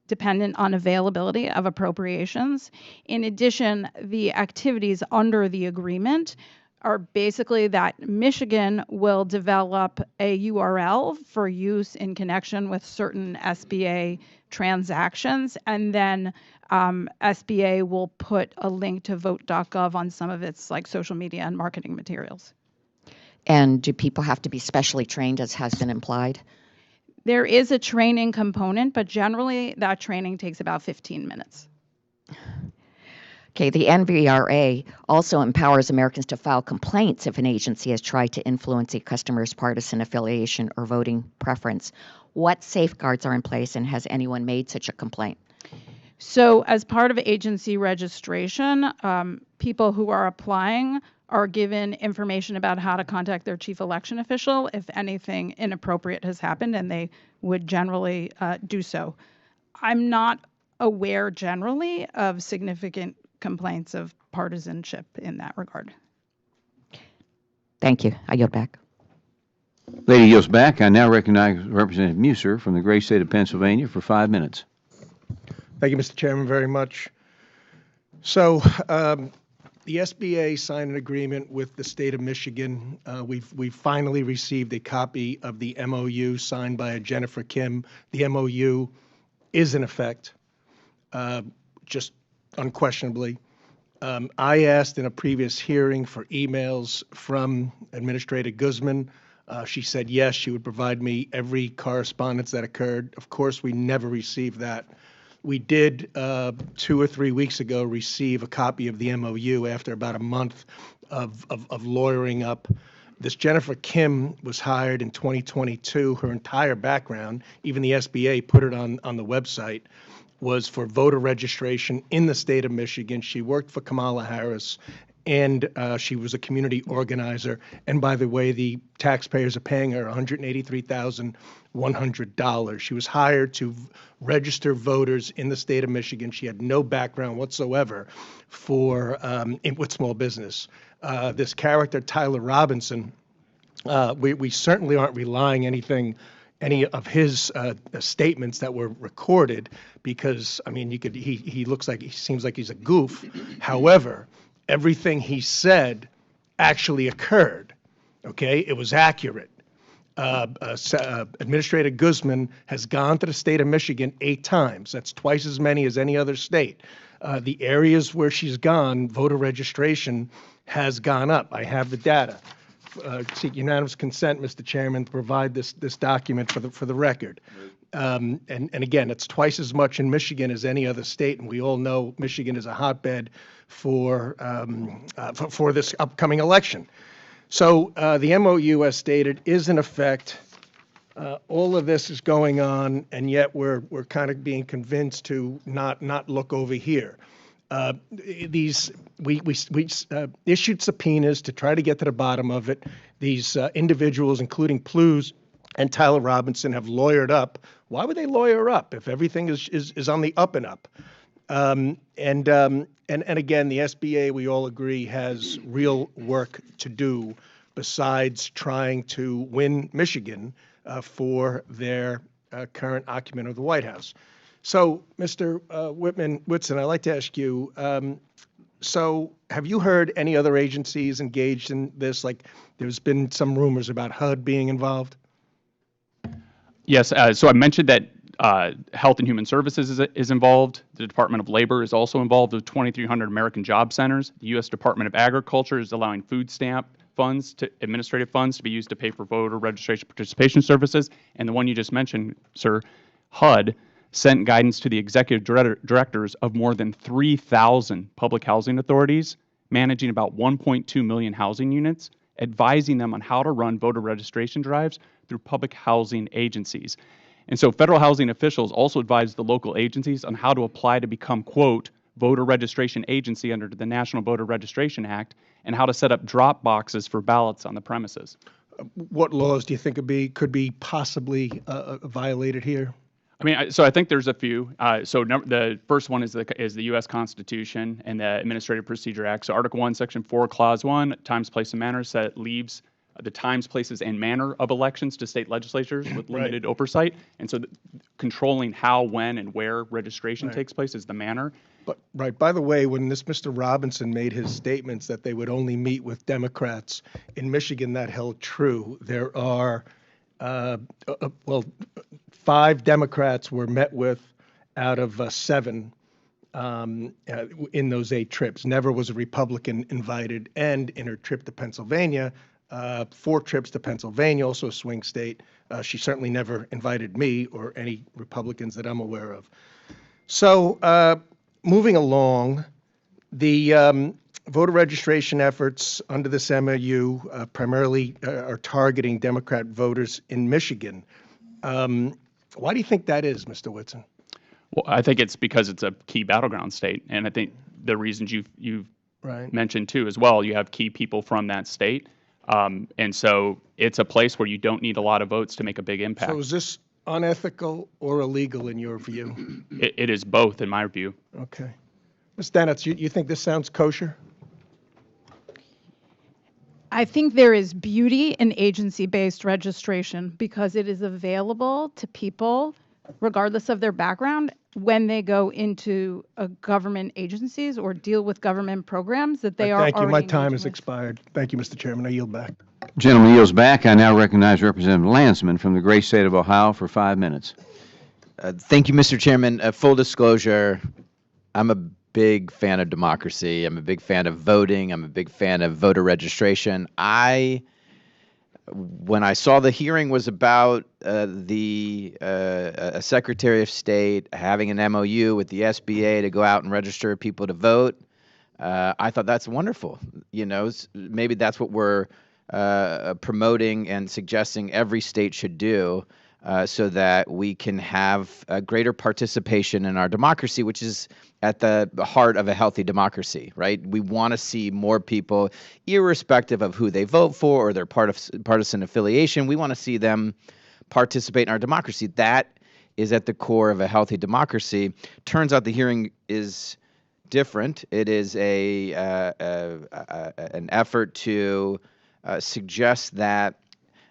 dependent on availability of appropriations. In addition, the activities under the agreement are basically that Michigan will develop a URL for use in connection with certain SBA transactions, and then SBA will put a link to vote.gov on some of its like social media and marketing materials. And do people have to be specially trained, as has been implied? There is a training component, but generally that training takes about 15 minutes. Okay, the NVRA also empowers Americans to file complaints if an agency has tried to influence a customer's partisan affiliation or voting preference. What safeguards are in place, and has anyone made such a complaint? So as part of agency registration, people who are applying are given information about how to contact their chief election official if anything inappropriate has happened, and they would generally do so. I'm not aware generally of significant complaints of partisanship in that regard. Thank you. I yield back. Lady yields back. I now recognize Representative Musser from the great state of Pennsylvania for 5 minutes. Thank you, Mr. Chairman, very much. So the SBA signed an agreement with the state of Michigan. We've finally received a copy of the MOU signed by Jennifer Kim. The MOU is in effect, just unquestionably. I asked in a previous hearing for emails from Administrator Guzman. She said yes, she would provide me every correspondence that occurred. Of course, we never received that. We did 2 or 3 weeks ago receive a copy of the MOU after about a month of lawyering up. This Jennifer Kim was hired in 2022. Her entire background, even the SBA put it on the website, was for voter registration in the state of Michigan. She worked for Kamala Harris, and she was a community organizer. And by the way, the taxpayers are paying her $183,100. She was hired to register voters in the state of Michigan. She had no background whatsoever for with small business. This character, Tyler Robinson, we certainly aren't relying any of his statements that were recorded, because I mean, he seems like he's a goof. However, everything he said actually occurred. Okay, it was accurate. Administrator Guzman has gone to the state of Michigan 8 times. That's twice as many as any other state. The areas where she's gone, voter registration has gone up. I have the data. Seek unanimous consent, Mr. Chairman, to provide this document for the record. And again, it's twice as much in Michigan as any other state, and we all know Michigan is a hotbed for this upcoming election. So the MOU, as stated, is in effect. All of this is going on, and yet we're kind of being convinced to not look over here. We issued subpoenas to try to get to the bottom of it. These individuals, including Plews and Tyler Robinson, have lawyered up. Why would they lawyer up if everything is on the up and up? And again, the SBA, we all agree, has real work to do besides trying to win Michigan for their current occupant of the White House. So, Mr. Whitson, I'd like to ask you, so have you heard any other agencies engaged in this? Like, there's been some rumors about HUD being involved? Yes, so I mentioned that Health and Human Services is involved. The Department of Labor is also involved with 2,300 American Job Centers. The U.S. Department of Agriculture is allowing food stamp funds, administrative funds, to be used to pay for voter registration participation services. And the one you just mentioned, sir, HUD, sent guidance to the executive directors of more than 3,000 public housing authorities, managing about 1.2 million housing units, advising them on how to run voter registration drives through public housing agencies. And so federal housing officials also advise the local agencies on how to apply to become, quote, voter registration agency under the National Voter Registration Act, and how to set up drop boxes for ballots on the premises. What laws do you think could be possibly violated here? I mean, so I think there's a few. The first one is the U.S. Constitution and the Administrative Procedure Act. So Article 1, Section 4, Clause 1, times, place, and manner leaves the times, places, and manner of elections to state legislatures with limited oversight. And so controlling how, when, and where registration takes place is the manner. But by the way, when Mr. Robinson made his statements that they would only meet with Democrats, in Michigan that held true. There are, 5 Democrats were met with out of 7 in those 8 trips. Never was a Republican invited. And in her trip to Pennsylvania, 4 trips to Pennsylvania, also a swing state, she certainly never invited me or any Republicans that I'm aware of. So moving along, the voter registration efforts under this MOU primarily are targeting Democrat voters in Michigan. Why do you think that is, Mr. Whitson? Well, I think it's because it's a key battleground state, and I think the reasons you've mentioned too as well. You have key people from that state, and so it's a place where you don't need a lot of votes to make a big impact. So is this unethical or illegal in your view? It is both, in my view. Okay. Ms. Denitz, you think this sounds kosher? I think there is beauty in agency-based registration because it is available to people, regardless of their background, when they go into government agencies or deal with government programs that they are already Thank you. My time engaging has with. expired. Thank you, Mr. Chairman. I yield back. Gentleman yields back. I now recognize Representative Landsman from the great state of Ohio for 5 minutes. Thank you, Mr. Chairman. Full disclosure, I'm a big fan of democracy. I'm a big fan of voting. I'm a big fan of voter registration. When I saw the hearing was about a Secretary of State having an MOU with the SBA to go out and register people to vote, I thought that's wonderful. You know, maybe that's what we're promoting and suggesting every state should do. So that we can have a greater participation in our democracy, which is at the heart of a healthy democracy, right? We want to see more people, irrespective of who they vote for or their partisan affiliation, we want to see them participate in our democracy. That is at the core of a healthy democracy. Turns out the hearing is different. It is an effort to suggest that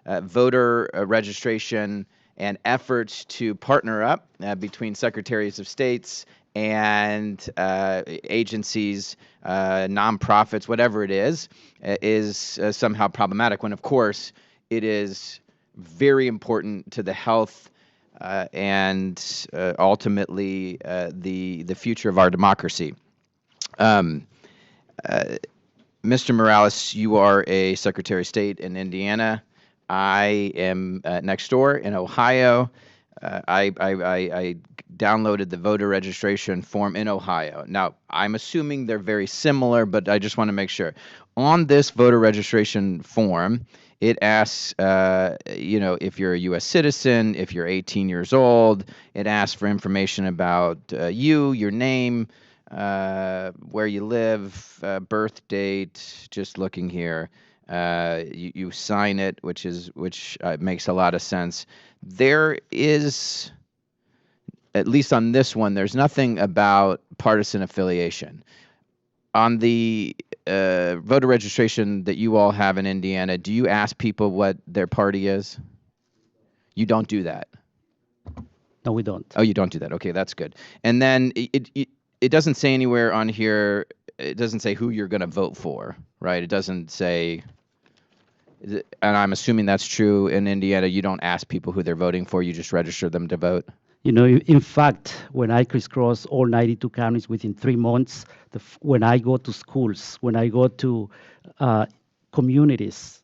voter registration and efforts to partner up between secretaries of states and agencies, nonprofits, whatever it is somehow problematic, when, of course, it is very important to the health and ultimately the future of our democracy. Mr. Morales, you are a Secretary of State in Indiana. I am next door in Ohio. I downloaded the voter registration form in Ohio. Now, I'm assuming they're very similar, but I just want to make sure. On this voter registration form, it asks, if you're a U.S. citizen, if you're 18 years old. It asks for information about you, your name, where you live, birth date, just looking here. You sign it, which makes a lot of sense. There is, at least on this one, there's nothing about partisan affiliation. On the voter registration that you all have in Indiana, do you ask people what their party is? You don't do that? No, we don't. Oh, you don't do that. Okay, that's good. And then it doesn't say anywhere on here, it doesn't say who you're going to vote for, right? It doesn't say... And I'm assuming that's true in Indiana. You don't ask people who they're voting for. You just register them to vote. You know, in fact, when I crisscross all 92 counties within 3 months, when I go to schools, when I go to communities,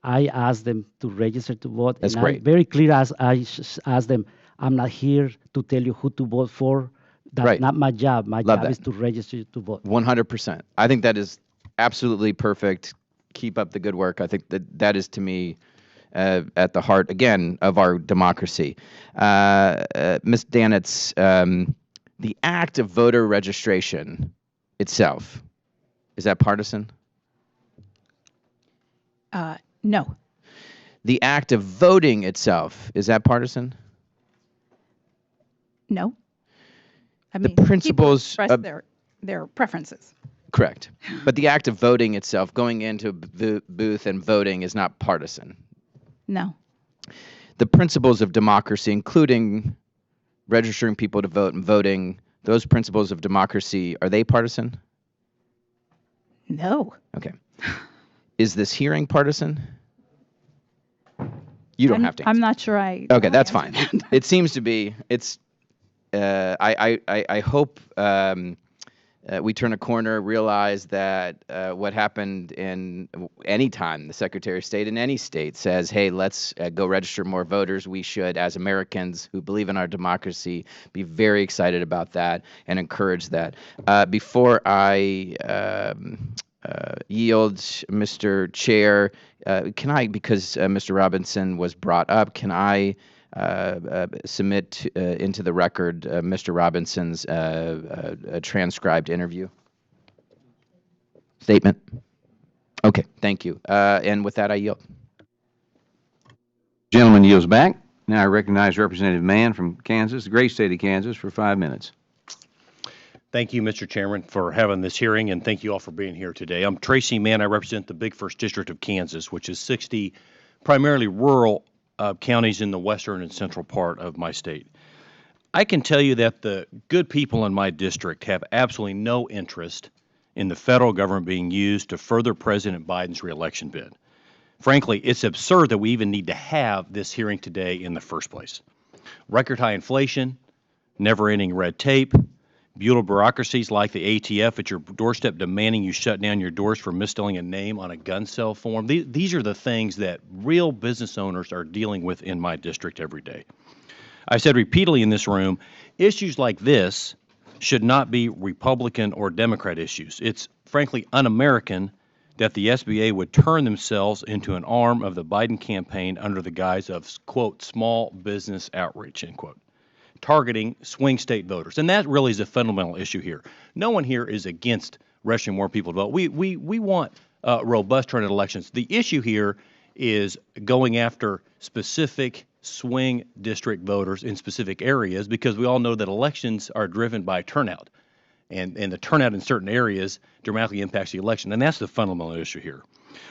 I ask them to register to vote. That's and great. I'm very clear as I ask them, I'm not here to tell you who to vote for. That's not my job. My job is to register to vote. 100%. I think that is absolutely perfect. Keep up the good work. I think that is, to me, at the heart, again, of our democracy. Ms. Danitz, the act of voter registration itself, is that partisan? No. The act of voting itself, is that partisan? No. I The mean, people principles express of- their preferences. Correct. But the act of voting itself, going into a booth and voting, is not partisan. No. The principles of democracy, including registering people to vote and voting, those principles of democracy, are they partisan? No. Okay. Is this hearing partisan? You don't have to. I'm not sure I. Okay, that's fine. It seems to be. It's. I hope we turn a corner, realize that what happened in any time the Secretary of State in any state says, hey, let's go register more voters. We should, as Americans who believe in our democracy, be very excited about that and encourage that. Before I yield, Mr. Chair, can I, because Mr. Robinson was brought up, can I submit into the record Mr. Robinson's transcribed interview statement? Okay, thank you. And with that, I yield. Gentleman yields back. Now I recognize Representative Mann from Kansas, the great state of Kansas, for 5 minutes. Thank you, Mr. Chairman, for having this hearing, and thank you all for being here today. I'm Tracy Mann. I represent the Big First District of Kansas, which is 60 primarily rural counties in the western and central part of my state. I can tell you that the good people in my district have absolutely no interest in the federal government being used to further President Biden's reelection bid. Frankly, it's absurd that we even need to have this hearing today in the first place. Record high inflation, never-ending red tape, bureaucracies like the ATF at your doorstep demanding you shut down your doors for misspelling a name on a gun sale form. These are the things that real business owners are dealing with in my district every day. I said repeatedly in this room, issues like this should not be Republican or Democrat issues. It's frankly un-American that the SBA would turn themselves into an arm of the Biden campaign under the guise of, quote, small business outreach, end quote, targeting swing state voters. And that really is a fundamental issue here. No one here is against registering more people to vote. We want robust turnout elections. The issue here is going after specific swing district voters in specific areas, because we all know that elections are driven by turnout. And the turnout in certain areas dramatically impacts the election. And that's the fundamental issue here.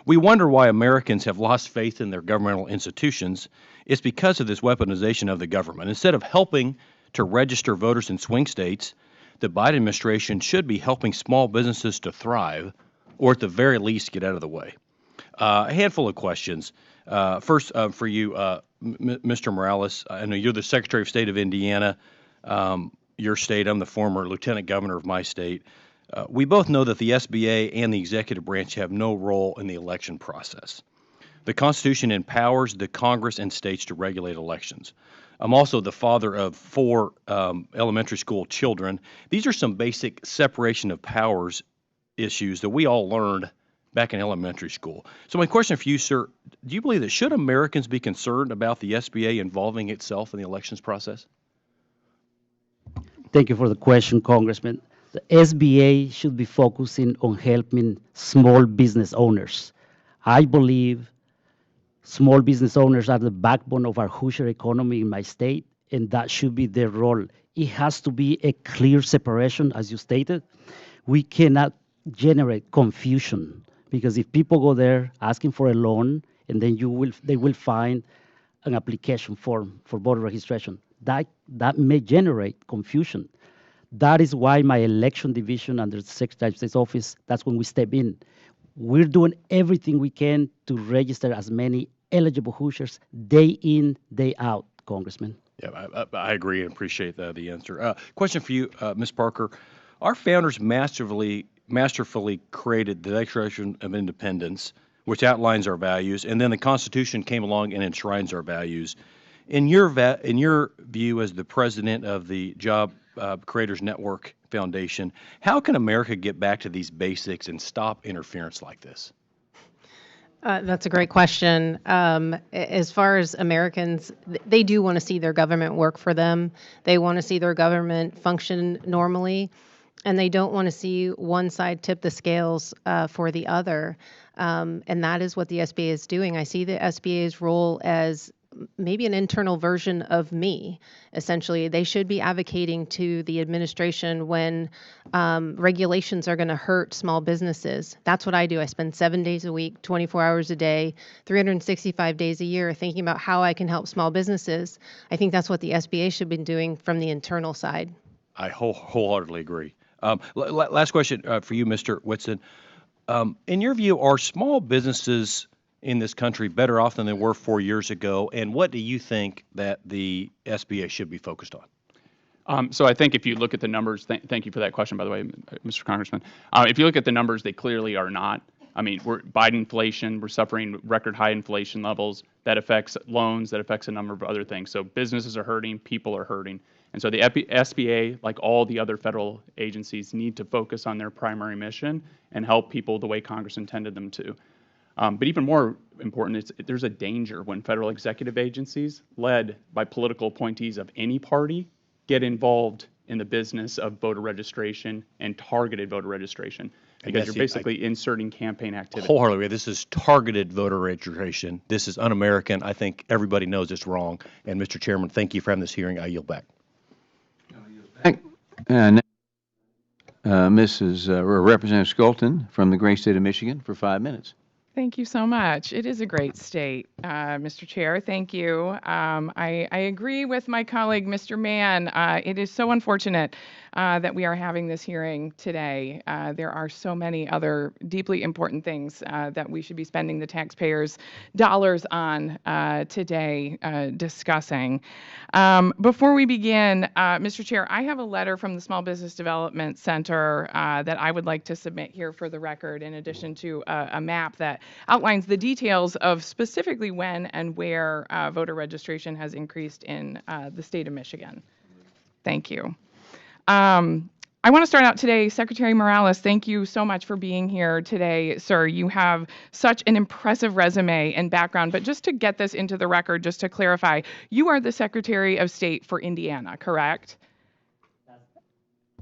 We wonder why Americans have lost faith in their governmental institutions. It's because of this weaponization of the government. Instead of helping to register voters in swing states, the Biden administration should be helping small businesses to thrive, or at the very least get out of the way. A handful of questions. First, for you, Mr. Morales, I know you're the Secretary of State of Indiana, your state. I'm the former Lieutenant Governor of my state. We both know that the SBA and the executive branch have no role in the election process. The Constitution empowers the Congress and states to regulate elections. I'm also the father of 4 elementary school children. These are some basic separation of powers issues that we all learned back in elementary school. So my question for you, sir, do you believe that should Americans be concerned about the SBA involving itself in the elections process? Thank you for the question, Congressman. The SBA should be focusing on helping small business owners. I believe small business owners are the backbone of our Hoosier economy in my state, and that should be their role. It has to be a clear separation, as you stated. We cannot generate confusion, because if people go there asking for a loan, and then they will find an application form for voter registration, that may generate confusion. That is why my election division under the Secretary of State's office, that's when we step in. We're doing everything we can to register as many eligible Hoosiers day in, day out, Congressman. Yeah, I agree and appreciate the answer. Question for you, Ms. Parker. Our founders masterfully created the Declaration of Independence, which outlines our values, and then the Constitution came along and enshrines our values. In your view as the president of the Job Creators Network Foundation, how can America get back to these basics and stop interference like this? That's a great question. As far as Americans, they do want to see their government work for them. They want to see their government function normally, and they don't want to see one side tip the scales for the other. And that is what the SBA is doing. I see the SBA's role as maybe an internal version of me. Essentially, they should be advocating to the administration when regulations are going to hurt small businesses. That's what I do. I spend 7 days a week, 24 hours a day, 365 days a year thinking about how I can help small businesses. I think that's what the SBA should be doing from the internal side. I wholeheartedly agree. Last question for you, Mr. Whitson. In your view, are small businesses in this country better off than they were 4 years ago? And what do you think that the SBA should be focused on? So I think if you look at the numbers, thank you for that question, by the way, Mr. Congressman. If you look at the numbers, they clearly are not. I mean, we're Biden inflation, we're suffering record high inflation levels. That affects loans, that affects a number of other things. So businesses are hurting, people are hurting. And so the SBA, like all the other federal agencies, need to focus on their primary mission and help people the way Congress intended them to. But even more important, there's a danger when federal executive agencies, led by political appointees of any party, get involved in the business of voter registration and targeted voter registration, because you're basically inserting campaign activity. Wholeheartedly, this is targeted voter registration. This is un-American. I think everybody knows it's wrong. And Mr. Chairman, thank you for having this hearing. I yield back. Representative Skelton from the great state of Michigan for 5 minutes. Thank you so much. It is a great state, Mr. Chair. Thank you. I agree with my colleague, Mr. Mann. It is so unfortunate that we are having this hearing today. There are so many other deeply important things that we should be spending the taxpayers' dollars on today discussing. Before we begin, Mr. Chair, I have a letter from the Small Business Development Center that I would like to submit here for the record, in addition to a map that outlines the details of specifically when and where voter registration has increased in the state of Michigan. Thank you. I want to start out today, Secretary Morales, thank you so much for being here today, sir. You have such an impressive resume and background, but just to get this into the record, just to clarify, you are the Secretary of State for Indiana, correct?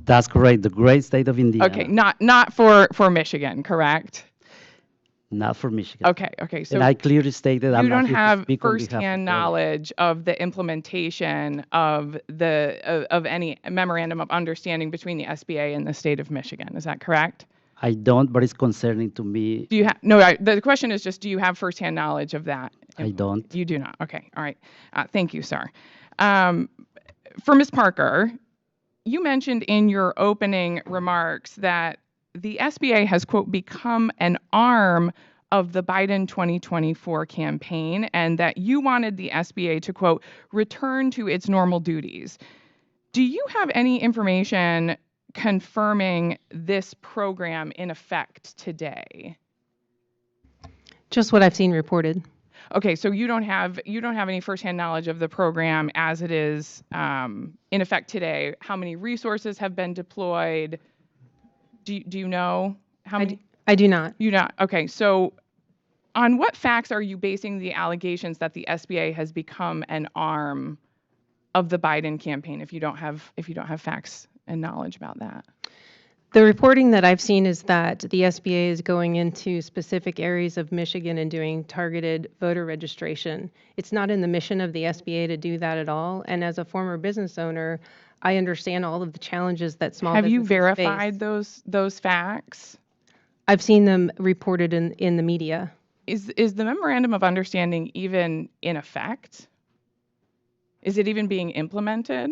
That's correct, the great state of Indiana. Okay, not for Michigan, correct? Not for Michigan. Okay. So and I clearly stated I'm you don't not here to have speak on behalf of firsthand knowledge of the implementation of any memorandum of understanding between the SBA and the state of Michigan. Is that correct? I don't, but it's concerning to me. Do you have? No. The question is just, do you have firsthand knowledge of that? I don't. You do not. Okay. All right. Thank you, sir. For Ms. Parker, you mentioned in your opening remarks that the SBA has, quote, become an arm of the Biden 2024 campaign, and that you wanted the SBA to, quote, return to its normal duties. Do you have any information confirming this program in effect today? Just what I've seen reported. Okay, so you don't have any firsthand knowledge of the program as it is in effect today. How many resources have been deployed? Do you know how many? I do not. You not? Okay. So on what facts are you basing the allegations that the SBA has become an arm of the Biden campaign if you don't have facts and knowledge about that? The reporting that I've seen is that the SBA is going into specific areas of Michigan and doing targeted voter registration. It's not in the mission of the SBA to do that at all. And as a former business owner, I understand all of the challenges that small businesses face. Have you verified those facts? I've seen them reported in the media. Is the memorandum of understanding even in effect? Is it even being implemented?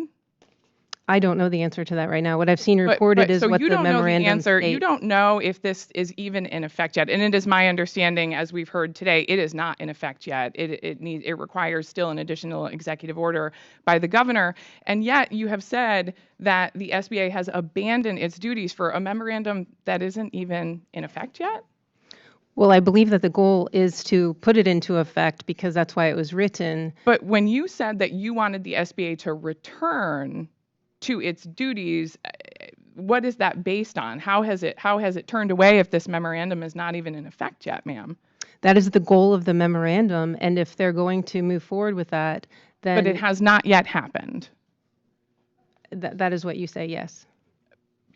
I don't know the answer to that right now. What I've seen reported is what the memorandum states. You don't know if this is even in effect yet. And it is my understanding, as we've heard today, it is not in effect yet. It requires still an additional executive order by the governor. And yet you have said that the SBA has abandoned its duties for a memorandum that isn't even in effect yet? Well, I believe that the goal is to put it into effect because that's why it was written. But when you said that you wanted the SBA to return to its duties, what is that based on? How has it turned away if this memorandum is not even in effect yet, ma'am? That is the goal of the memorandum, and if they're going to move forward with that, then But it has not yet happened. that is what you say, yes.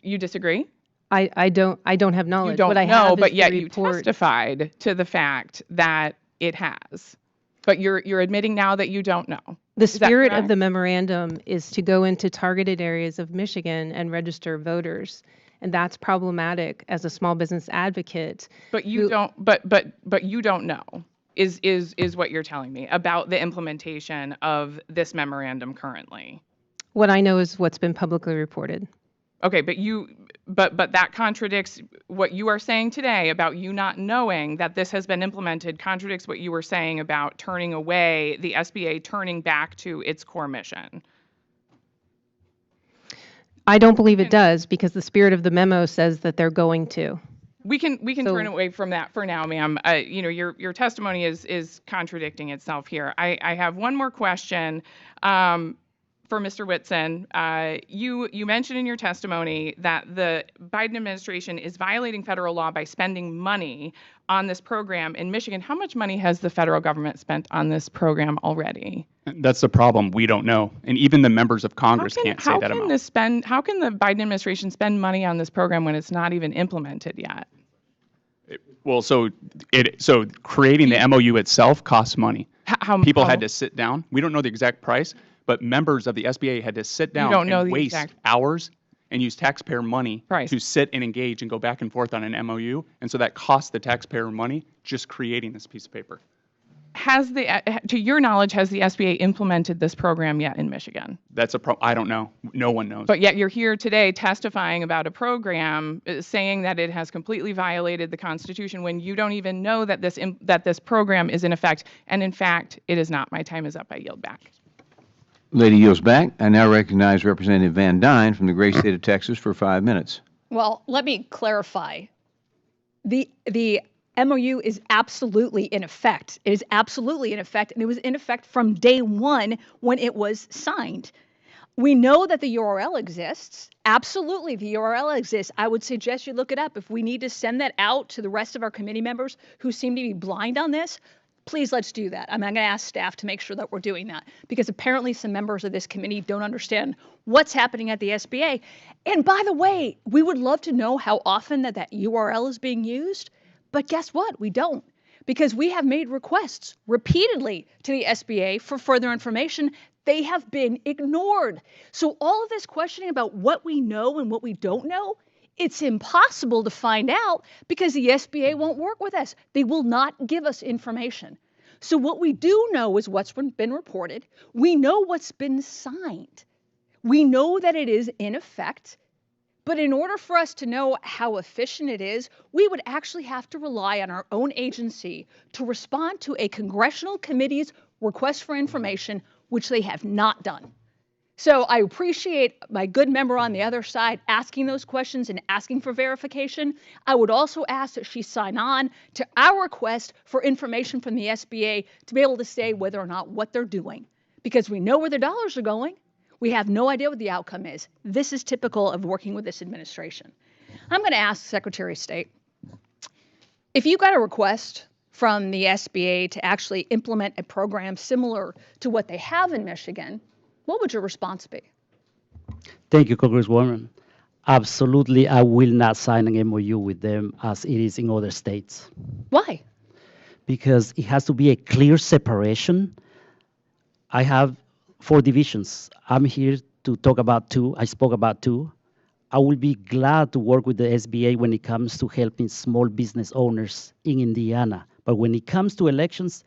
You disagree? I don't have knowledge. You don't What I know, have is but the yet you report. testified to the fact that it has. But you're admitting now that you don't know. The Is that spirit of correct? the memorandum is to go into targeted areas of Michigan and register voters, and that's problematic as a small business advocate. But you don't. But you don't know. Is what you're telling me about the implementation of this memorandum currently? What I know is what's been publicly reported. Okay, but that contradicts what you are saying today about you not knowing that this has been implemented, contradicts what you were saying about turning away, the SBA turning back to its core mission. I don't believe it does because the spirit of the memo says that they're going to. We can So- turn away from that for now, ma'am. Your testimony is contradicting itself here. I have one more question. For Mr. Whitson, you mentioned in your testimony that the Biden administration is violating federal law by spending money on this program in Michigan. How much money has the federal government spent on this program already? That's the problem. We don't know. And even the members of Congress can't say that amount. How can the Biden administration spend money on this program when it's not even implemented yet? Well, so creating the MOU itself costs money. People had to sit down. We don't know the exact price, but members of the SBA had to sit down and waste hours and use taxpayer money to sit and engage and go back and forth on an MOU. And so that costs the taxpayer money just creating this piece of paper. To your knowledge, has the SBA implemented this program yet in Michigan? That's I don't know. No one knows. But yet you're here today testifying about a program saying that it has completely violated the Constitution when you don't even know that this program is in effect. And in fact, it is not. My time is up. I yield back. Lady yields back. I now recognize Representative Van Dyne from the great state of Texas for 5 minutes. Well, let me clarify. The MOU is absolutely in effect. It is absolutely in effect, and it was in effect from day one when it was signed. We know that the URL exists. Absolutely, the URL exists. I would suggest you look it up. If we need to send that out to the rest of our committee members who seem to be blind on this, please let's do that. I'm going to ask staff to make sure that we're doing that because apparently some members of this committee don't understand what's happening at the SBA. And by the way, we would love to know how often that URL is being used. But guess what? We don't, because we have made requests repeatedly to the SBA for further information. They have been ignored. So all of this questioning about what we know and what we don't know, it's impossible to find out because the SBA won't work with us. They will not give us information. So what we do know is what's been reported. We know what's been signed. We know that it is in effect. But in order for us to know how efficient it is, we would actually have to rely on our own agency to respond to a congressional committee's request for information, which they have not done. So I appreciate my good member on the other side asking those questions and asking for verification. I would also ask that she sign on to our request for information from the SBA to be able to say whether or not what they're doing, because we know where their dollars are going. We have no idea what the outcome is. This is typical of working with this administration. I'm going to ask Secretary of State, if you got a request from the SBA to actually implement a program similar to what they have in Michigan, what would your response be? Thank you, Congresswoman. Absolutely, I will not sign an MOU with them as it is in other states. Why? Because it has to be a clear separation. I have 4 divisions. I'm here to talk about 2. I spoke about 2. I will be glad to work with the SBA when it comes to helping small business owners in Indiana. But when it comes to elections,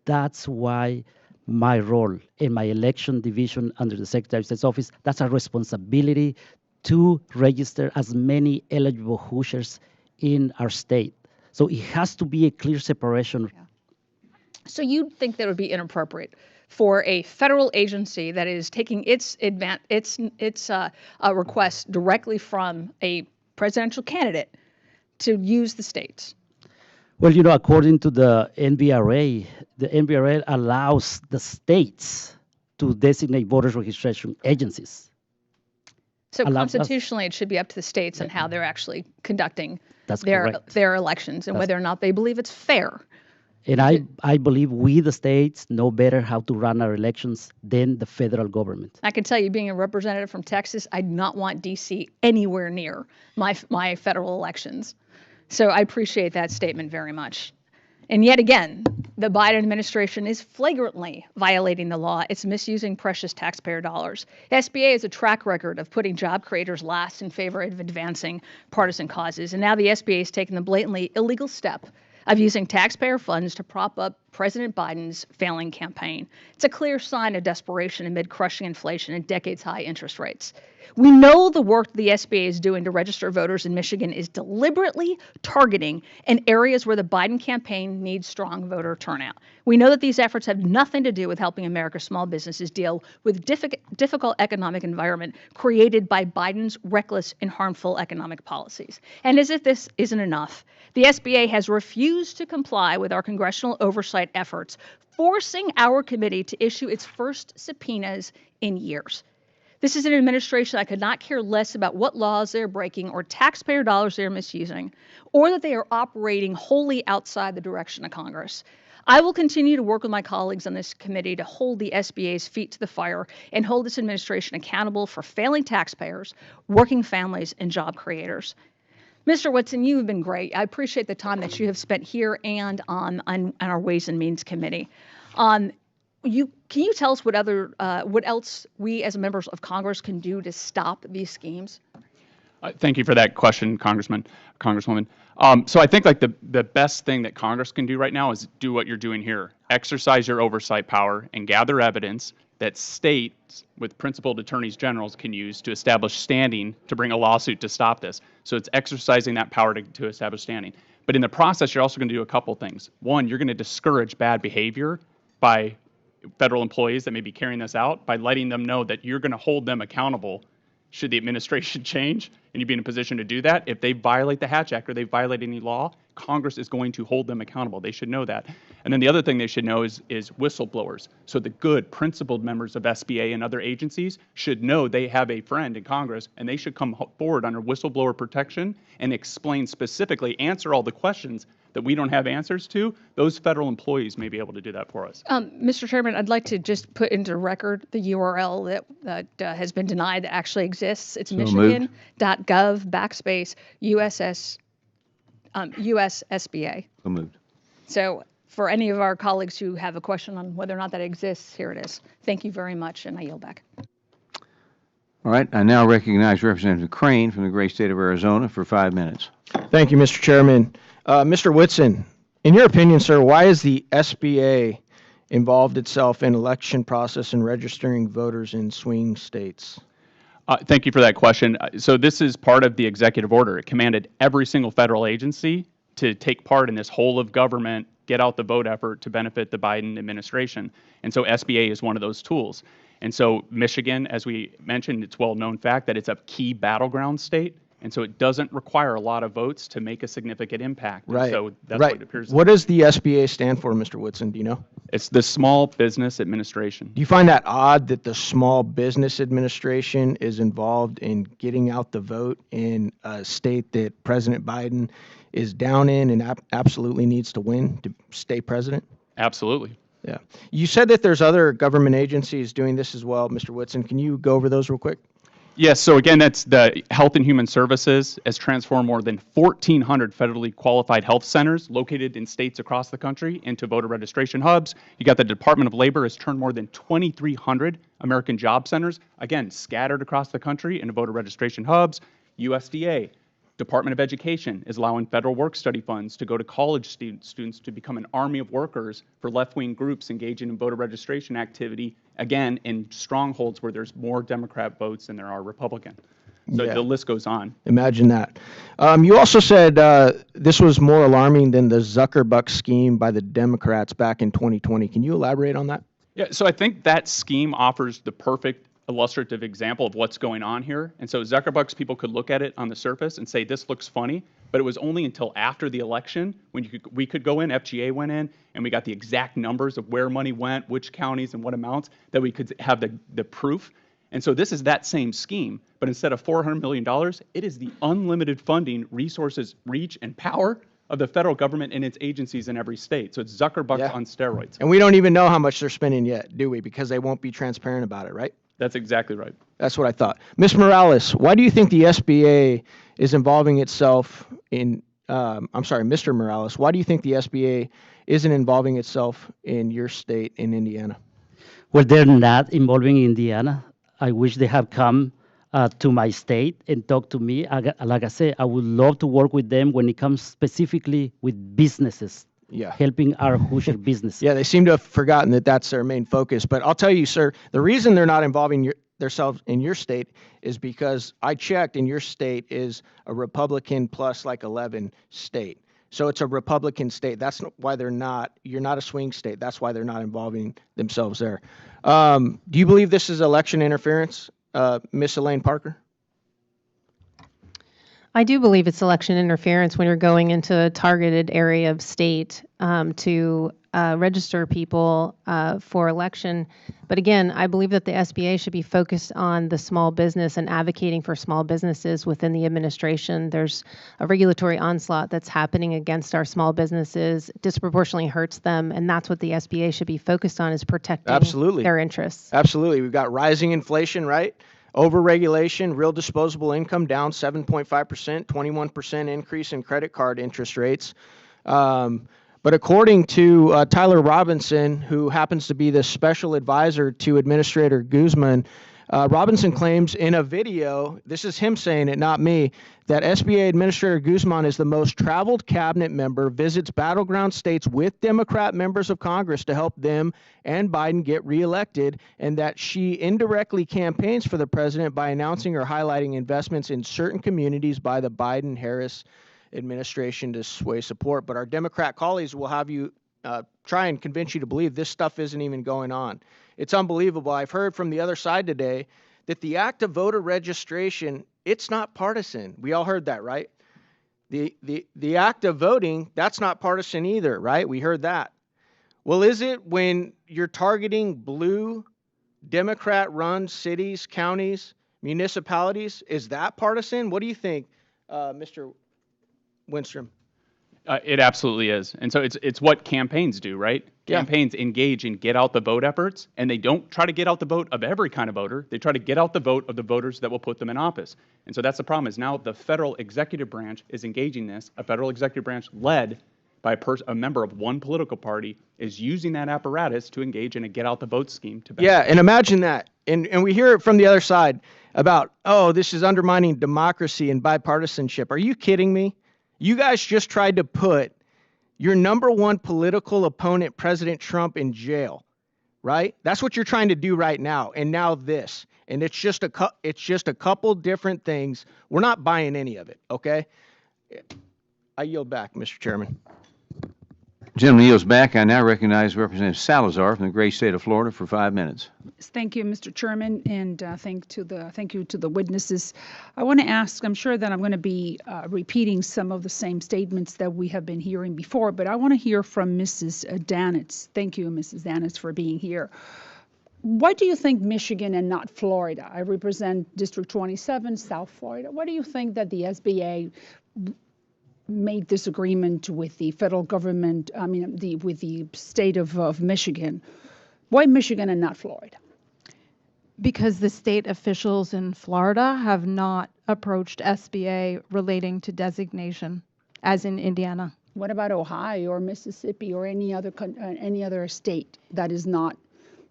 that's why my role in my election division under the Secretary of State's office, that's our responsibility to register as many eligible Hoosiers in our state. So it has to be a clear separation. Yeah. So you think that it would be inappropriate for a federal agency that is taking its request directly from a presidential candidate to use the states? Well, according to the NBRA allows the states to designate voters registration agencies. So constitutionally, it should be up to the states on how they're actually conducting That's their elections and whether or not they believe it's fair. And I believe we, the states, know better how to run our elections than the federal government. I can tell you, being a representative from Texas, I do not want D.C. anywhere near my federal elections. So I appreciate that statement very much. And yet again, the Biden administration is flagrantly violating the law. It's misusing precious taxpayer dollars. SBA has a track record of putting job creators last in favor of advancing partisan causes. And now the SBA has taken the blatantly illegal step of using taxpayer funds to prop up President Biden's failing campaign. It's a clear sign of desperation amid crushing inflation and decades-high interest rates. We know the work the SBA is doing to register voters in Michigan is deliberately targeting in areas where the Biden campaign needs strong voter turnout. We know that these efforts have nothing to do with helping America's small businesses deal with difficult economic environment created by Biden's reckless and harmful economic policies. And as if this isn't enough, the SBA has refused to comply with our congressional oversight efforts, forcing our committee to issue its first subpoenas in years. This is an administration that could not care less about what laws they're breaking or taxpayer dollars they're misusing, or that they are operating wholly outside the direction of Congress. I will continue to work with my colleagues on this committee to hold the SBA's feet to the fire and hold this administration accountable for failing taxpayers, working families, and job creators. Mr. Whitson, you have been great. I appreciate the time that you have spent here and on our Ways and Means Committee. Can you tell us what else we as members of Congress can do to stop these schemes? Thank you for that question, Congresswoman. So I think like the best thing that Congress can do right now is do what you're doing here. Exercise your oversight power and gather evidence that states with principled attorneys generals can use to establish standing to bring a lawsuit to stop this. So it's exercising that power to establish standing. But in the process, you're also going to do a couple things. One, you're going to discourage bad behavior by federal employees that may be carrying this out by letting them know that you're going to hold them accountable should the administration change and you be in a position to do that. If they violate the Hatch Act or they violate any law, Congress is going to hold them accountable. They should know that. And then the other thing they should know is whistleblowers. So the good, principled members of SBA and other agencies should know they have a friend in Congress, and they should come forward under whistleblower protection and explain specifically, answer all the questions that we don't have answers to. Those federal employees may be able to do that for us. Mr. Chairman, I'd like to just put into record the URL that has been denied that actually exists. It's michigan.gov/USSBA. So moved. So for any of our colleagues who have a question on whether or not that exists, here it is. Thank you very much, and I yield back. All right, I now recognize Representative Crane from the great state of Arizona for 5 minutes. Thank you, Mr. Chairman. Mr. Whitson, in your opinion, sir, why is the SBA involved itself in election process and registering voters in swing states? Thank you for that question. So this is part of the executive order. It commanded every single federal agency to take part in this whole of government, get out the vote effort to benefit the Biden administration. And so SBA is one of those tools. And so Michigan, as we mentioned, it's well-known fact that it's a key battleground state. And so it doesn't require a lot of votes to make a significant impact. Right. And so that's right. what it appears. What does the SBA stand for, Mr. Whitson? Do you know? It's the Small Business Administration. Do you find that odd that the Small Business Administration is involved in getting out the vote in a state that President Biden is down in and absolutely needs to win to stay president? Absolutely. Yeah. You said that there's other government agencies doing this as well, Mr. Whitson. Can you go over those real quick? Yes, so again, that's the Health and Human Services has transformed more than 1,400 federally qualified health centers located in states across the country into voter registration hubs. You got the Department of Labor has turned more than 2,300 American job centers, again, scattered across the country into voter registration hubs. USDA, Department of Education is allowing federal work-study funds to go to college students to become an army of workers for left-wing groups engaging in voter registration activity, again, in strongholds where there's more Democrat votes than there are Republican. So Yeah. the list goes on. Imagine that. You also said this was more alarming than the Zuckerbuck scheme by the Democrats back in 2020. Can you elaborate on that? Yeah, so I think that scheme offers the perfect illustrative example of what's going on here. And so Zuckerbuck's people could look at it on the surface and say, this looks funny, but it was only until after the election when we could go in, FGA went in, and we got the exact numbers of where money went, which counties and what amounts, that we could have the proof. And so this is that same scheme, but instead of $400 million, it is the unlimited funding, resources, reach, and power of the federal government and its agencies in every state. So it's Zuckerbucks on steroids. And we don't even know how much they're spending yet, do we? Because they won't be transparent about it, right? That's exactly right. That's what I thought. Ms. Morales, why do you think the SBA is involving itself in, I'm sorry, Mr. Morales, why do you think the SBA isn't involving itself in your state, in Indiana? Well, they're not involving Indiana. I wish they have come to my state and talked to me. Like I said, I would love to work with them when it comes specifically with businesses, helping our Hoosier business. Yeah, they seem to have forgotten that that's their main focus. But I'll tell you, sir, the reason they're not involving themselves in your state is because I checked, and your state is a Republican plus like 11 state. So it's a Republican state. That's why they're not. You're not a swing state. That's why they're not involving themselves there. Do you believe this is election interference, Miss Elaine Parker? I do believe it's election interference when you're going into a targeted area of state to register people for election. But again, I believe that the SBA should be focused on the small business and advocating for small businesses within the administration. There's a regulatory onslaught that's happening against our small businesses, disproportionately hurts them, and that's what the SBA should be focused on, is protecting their interests. Absolutely. We've got rising inflation, right? Overregulation, real disposable income down 7.5%, 21% increase in credit card interest rates. But according to Tyler Robinson, who happens to be the special advisor to Administrator Guzman, Robinson claims in a video, this is him saying it, not me, that SBA Administrator Guzman is the most traveled cabinet member, visits battleground states with Democrat members of Congress to help them and Biden get reelected, and that she indirectly campaigns for the president by announcing or highlighting investments in certain communities by the Biden-Harris administration to sway support. But our Democrat colleagues will have you try and convince you to believe this stuff isn't even going on. It's unbelievable. I've heard from the other side today that the act of voter registration, it's not partisan. We all heard that, right? The act of voting, that's not partisan either, right? We heard that. Well, is it when you're targeting blue Democrat-run cities, counties, municipalities? Is that partisan? What do you think, Mr. Winstrom? It absolutely is. And so it's what campaigns do, right? Campaigns engage in get out the vote efforts, and they don't try to get out the vote of every kind of voter. They try to get out the vote of the voters that will put them in office. And so that's the problem, is now the federal executive branch is engaging this. A federal executive branch led by a member of one political party is using that apparatus to engage in a get out the vote scheme. Yeah, and imagine that. And we hear it from the other side about, oh, this is undermining democracy and bipartisanship. Are you kidding me? You guys just tried to put your number one political opponent, President Trump, in jail, right? That's what you're trying to do right now. And now this. And it's just a couple different things. We're not buying any of it, okay? I yield back, Mr. Chairman. Gentleman yields back. I now recognize Representative Salazar from the great state of Florida for 5 minutes. Thank you, Mr. Chairman, and thank you to the witnesses. I want to ask, I'm sure that I'm going to be repeating some of the same statements that we have been hearing before, but I want to hear from Mrs. Danitz. Thank you, Mrs. Danitz, for being here. Why do you think Michigan and not Florida? I represent District 27, South Florida. Why do you think that the SBA made this agreement with the federal government, with the state of Michigan? Why Michigan and not Florida? Because the state officials in Florida have not approached SBA relating to designation, as in Indiana. What about Ohio or Mississippi or any other state that is not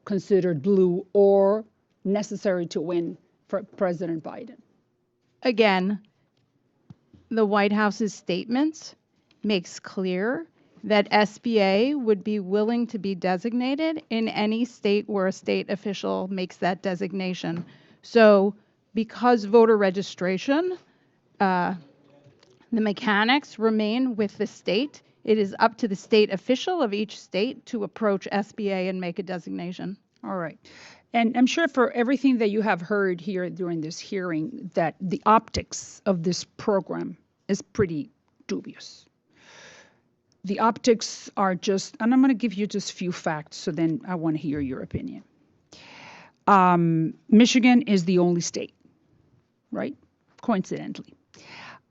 considered blue or necessary to win for President Biden? Again, the White House's statements makes clear that SBA would be willing to be designated in any state where a state official makes that designation. So because voter registration, the mechanics remain with the state, it is up to the state official of each state to approach SBA and make a designation. All right. And I'm sure for everything that you have heard here during this hearing, that the optics of this program is pretty dubious. The optics are just, and I'm going to give you just a few facts, so then I want to hear your opinion. Michigan is the only state, right? Coincidentally.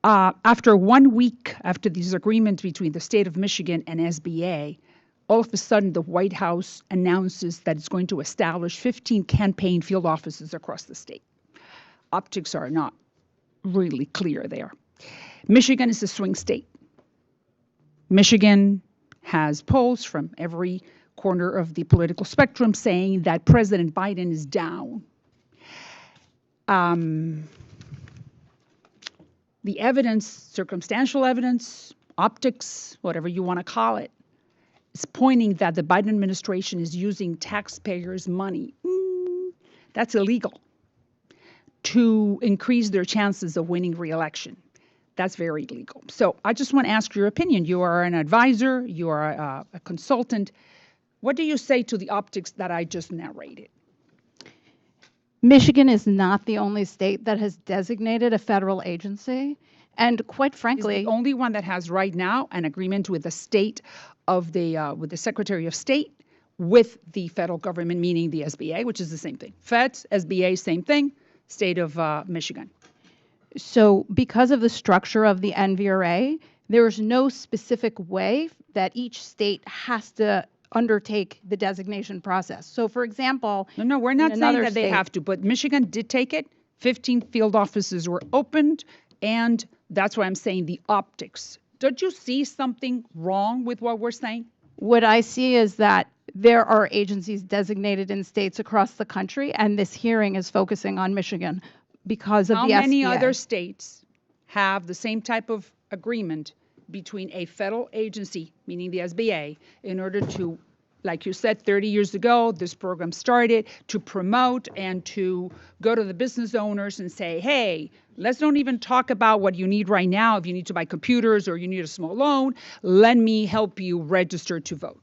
After 1 week after this agreement between the state of Michigan and SBA, all of a sudden the White House announces that it's going to establish 15 campaign field offices across the state. Optics are not really clear there. Michigan is a swing state. Michigan has polls from every corner of the political spectrum saying that President Biden is down. The evidence, circumstantial evidence, optics, whatever you want to call it, is pointing that the Biden administration is using taxpayers' money. That's illegal, to increase their chances of winning re-election. That's very illegal. So I just want to ask your opinion. You are an advisor, you are a consultant. What do you say to the optics that I just narrated? Michigan is not the only state that has designated a federal agency. And quite frankly, is the only one that has right now an agreement with the state of with the Secretary of State, with the federal government, meaning the SBA, which is the same thing. Feds, SBA, same thing. State of Michigan. So because of the structure of the NVRA, there's no specific way that each state has to undertake the designation process. So for example, no, we're not saying that they have to, but Michigan did take it. 15 field offices were opened, and that's why I'm saying the optics. Don't you see something wrong with what we're saying? What I see is that there are agencies designated in states across the country, and this hearing is focusing on Michigan because of the SBA. How many other states have the same type of agreement between a federal agency, meaning the SBA, in order to, like you said, 30 years ago, this program started to promote and to go to the business owners and say, hey, let's don't even talk about what you need right now. If you need to buy computers or you need a small loan, let me help you register to vote.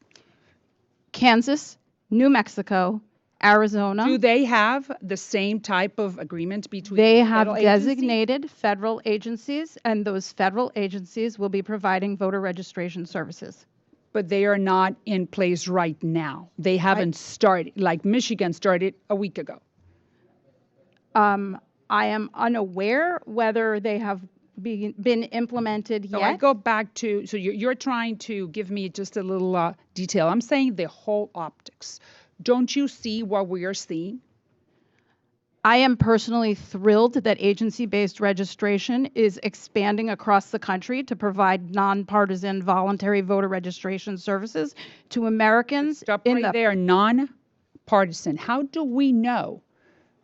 Kansas, New Mexico, Arizona. Do they have the same type of agreement between They have designated federal agencies, and those federal agencies will be providing voter registration services. But they are not in place right now. They haven't started, like Michigan started a week ago. I am unaware whether they have been implemented yet. So I go back to, so you're trying to give me just a little detail. I'm saying the whole optics. Don't you see what we are seeing? I am personally thrilled that agency-based registration is expanding across the country to provide nonpartisan voluntary voter registration services to Americans. Stop right there, nonpartisan. How do we know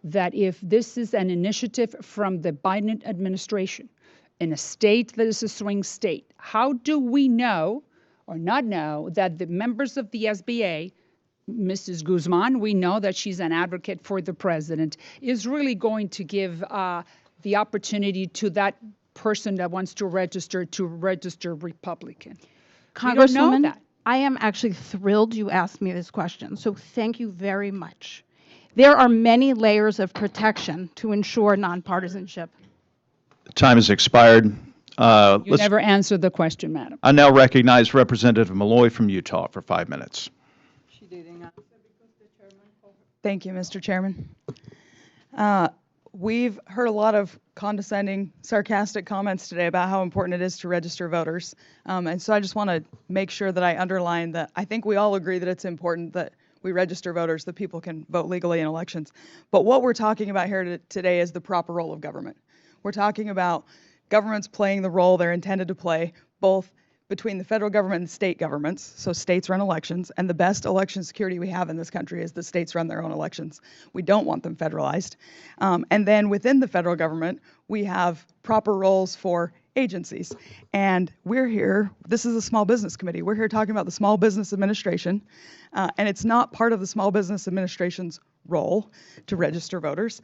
that if this is an initiative from the Biden administration in a state that is a swing state, how do we know or not know that the members of the SBA, Mrs. Guzman, we know that she's an advocate for the president, is really going to give the opportunity to that person that wants to register Republican? Congresswoman, I am actually thrilled you asked me this question, so thank you very much. There are many layers of protection to ensure nonpartisanship. Time has expired. You never answered the question, madam. I now recognize Representative Malloy from Utah for 5 minutes. Thank you, Mr. Chairman. We've heard a lot of condescending, sarcastic comments today about how important it is to register voters. And so I just want to make sure that I underline that I think we all agree that it's important that we register voters, that people can vote legally in elections. But what we're talking about here today is the proper role of government. We're talking about governments playing the role they're intended to play, both between the federal government and state governments, so states run elections, and the best election security we have in this country is the states run their own elections. We don't want them federalized. And then within the federal government, we have proper roles for agencies. And we're here, this is a small business committee, we're here talking about the Small Business Administration, and it's not part of the Small Business Administration's role to register voters.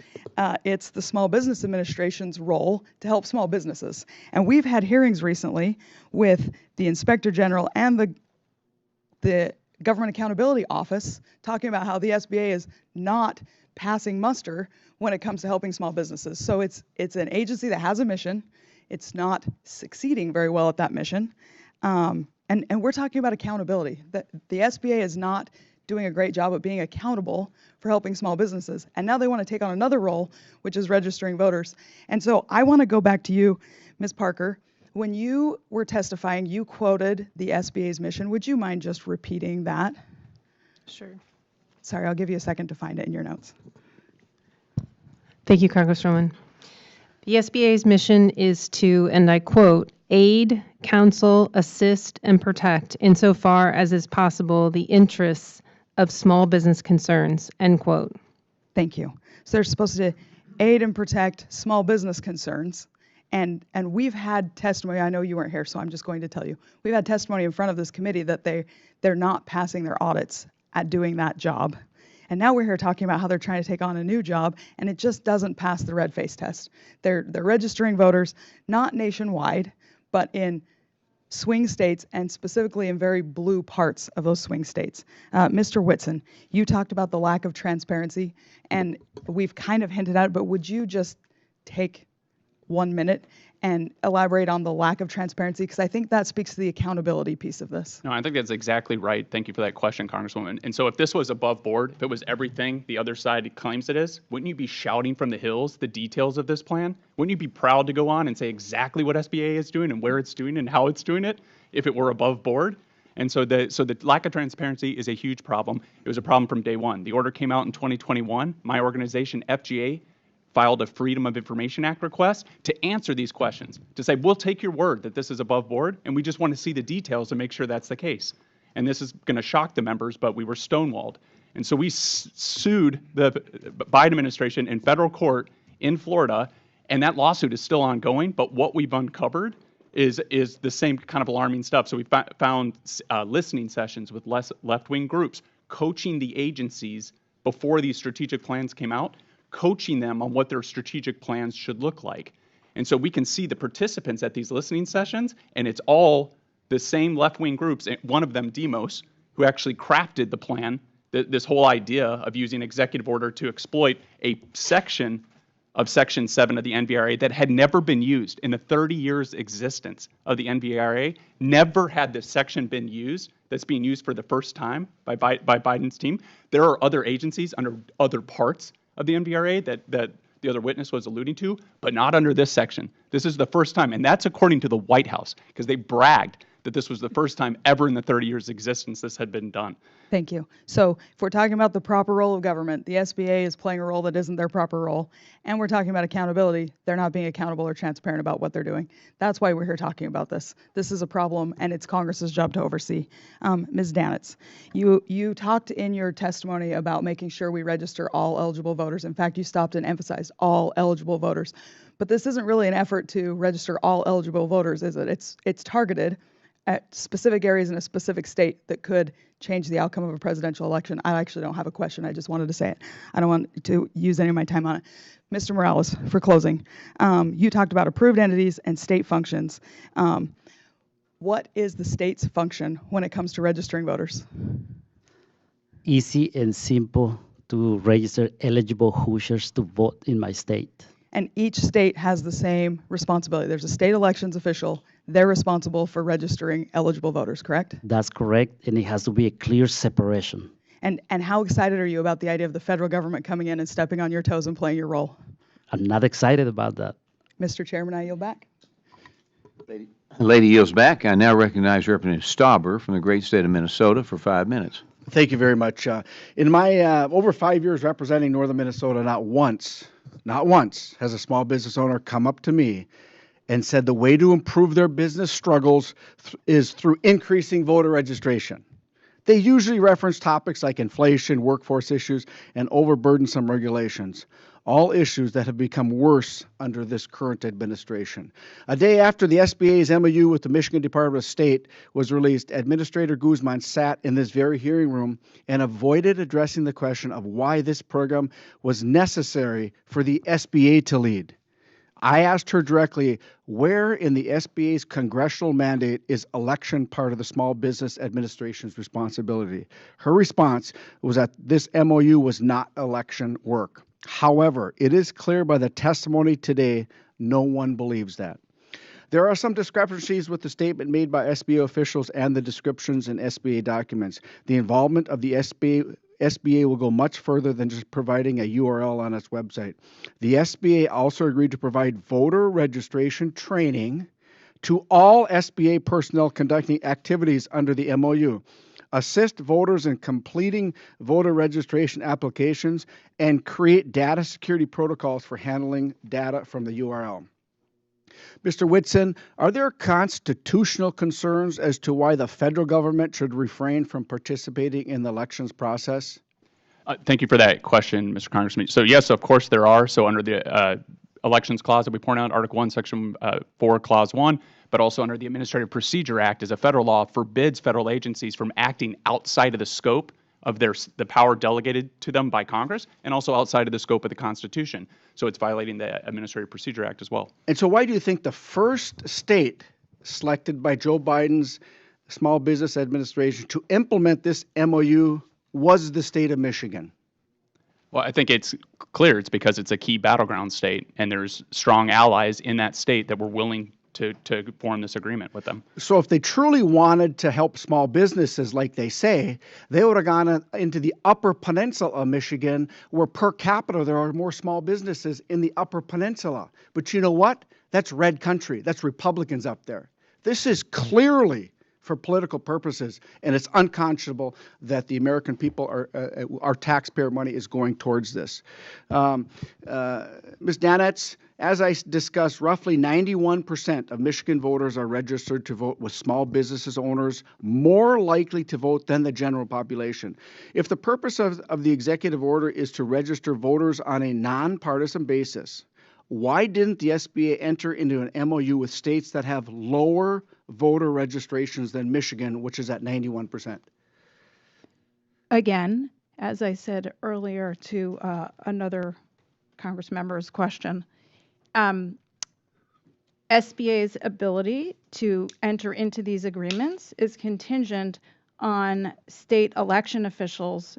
It's the Small Business Administration's role to help small businesses. And we've had hearings recently with the Inspector General and the Government Accountability Office talking about how the SBA is not passing muster when it comes to helping small businesses. So it's an agency that has a mission. It's not succeeding very well at that mission. And we're talking about accountability. The SBA is not doing a great job of being accountable for helping small businesses. And now they want to take on another role, which is registering voters. And so I want to go back to you, Ms. Parker, when you were testifying, you quoted the SBA's mission. Would you mind just repeating that? Sure. Sorry, I'll give you a second to find it in your notes. Thank you, Congresswoman. The SBA's mission is to, and I quote, aid, counsel, assist, and protect insofar as is possible the interests of small business concerns, end quote. Thank you. So they're supposed to aid and protect small business concerns. And we've had testimony, I know you weren't here, so I'm just going to tell you. We've had testimony in front of this committee that they're not passing their audits at doing that job. And now we're here talking about how they're trying to take on a new job, and it just doesn't pass the red face test. They're registering voters, not nationwide, but in swing states, and specifically in very blue parts of those swing states. Mr. Whitson, you talked about the lack of transparency, and we've kind of hinted at it, but would you just take 1 minute and elaborate on the lack of transparency? Because I think that speaks to the accountability piece of this. No, I think that's exactly right. Thank you for that question, Congresswoman. And so if this was above board, if it was everything the other side claims it is, wouldn't you be shouting from the hills the details of this plan? Wouldn't you be proud to go on and say exactly what SBA is doing and where it's doing and how it's doing it if it were above board? And so the lack of transparency is a huge problem. It was a problem from day one. The order came out in 2021. My organization, FGA, filed a Freedom of Information Act request to answer these questions, to say, we'll take your word that this is above board, and we just want to see the details to make sure that's the case. And this is going to shock the members, but we were stonewalled. And so we sued the Biden administration in federal court in Florida, and that lawsuit is still ongoing, but what we've uncovered is the same kind of alarming stuff. So we found listening sessions with left-wing groups, coaching the agencies before these strategic plans came out, coaching them on what their strategic plans should look like. And so we can see the participants at these listening sessions, and it's all the same left-wing groups, one of them, Demos, who actually crafted the plan, this whole idea of using executive order to exploit a section of Section 7 of the NVRA that had never been used in the 30 years existence of the NVRA. Never had this section been used that's being used for the first time by Biden's team. There are other agencies under other parts of the NVRA that the other witness was alluding to, but not under this section. This is the first time, and that's according to the White House, because they bragged that this was the first time ever in the 30 years existence this had been done. Thank you. So if we're talking about the proper role of government, the SBA is playing a role that isn't their proper role, and we're talking about accountability. They're not being accountable or transparent about what they're doing. That's why we're here talking about this. This is a problem, and it's Congress's job to oversee. Ms. Danitz, you talked in your testimony about making sure we register all eligible voters. In fact, you stopped and emphasized all eligible voters. But this isn't really an effort to register all eligible voters, is it? It's targeted at specific areas in a specific state that could change the outcome of a presidential election. I actually don't have a question. I just wanted to say it. I don't want to use any of my time on it. Mr. Morales, for closing, you talked about approved entities and state functions. What is the state's function when it comes to registering voters? Easy and simple to register eligible Hoosiers to vote in my state. And each state has the same responsibility. There's a state elections official. They're responsible for registering eligible voters, correct? That's correct, and it has to be a clear separation. And how excited are you about the idea of the federal government coming in and stepping on your toes and playing your role? I'm not excited about that. Mr. Chairman, I yield back. Lady yields back. I now recognize Representative Stauber from the great state of Minnesota for 5 minutes. Thank you very much. In my over 5 years representing northern Minnesota, not once has a small business owner come up to me and said the way to improve their business struggles is through increasing voter registration. They usually reference topics like inflation, workforce issues, and overburdensome regulations, all issues that have become worse under this current administration. A day after the SBA's MOU with the Michigan Department of State was released, Administrator Guzman sat in this very hearing room and avoided addressing the question of why this program was necessary for the SBA to lead. I asked her directly, where in the SBA's congressional mandate is election part of the Small Business Administration's responsibility? Her response was that this MOU was not election work. However, it is clear by the testimony today, no one believes that. There are some discrepancies with the statement made by SBA officials and the descriptions in SBA documents. The involvement of the SBA SBA will go much further than just providing a URL on its website. The SBA also agreed to provide voter registration training to all SBA personnel conducting activities under the MOU, assist voters in completing voter registration applications, and create data security protocols for handling data from the URL. Mr. Whitson, are there constitutional concerns as to why the federal government should refrain from participating in the elections process? Thank you for that question, Mr. Congressman. So yes, of course there are. So under the elections clause that we point out, Article 1, Section 4, Clause 1, but also under the Administrative Procedure Act as a federal law forbids federal agencies from acting outside of the scope of the power delegated to them by Congress, and also outside of the scope of the Constitution. So it's violating the Administrative Procedure Act as well. And so why do you think the first state selected by Joe Biden's Small Business Administration to implement this MOU was the state of Michigan? Well, I think it's clear it's because it's a key battleground state, and there's strong allies in that state that were willing to form this agreement with them. So if they truly wanted to help small businesses like they say, they would have gone into the Upper Peninsula of Michigan, where per capita there are more small businesses in the Upper Peninsula. But you know what? That's red country. That's Republicans up there. This is clearly for political purposes, and it's unconscionable that the American people our taxpayer money is going towards this. Ms. Danetz, as I discussed, roughly 91% of Michigan voters are registered to vote, with small businesses owners more likely to vote than the general population. If the purpose of the executive order is to register voters on a nonpartisan basis, why didn't the SBA enter into an MOU with states that have lower voter registrations than Michigan, which is at 91%? Again, as I said earlier to another Congress member's question, SBA's ability to enter into these agreements is contingent on state election officials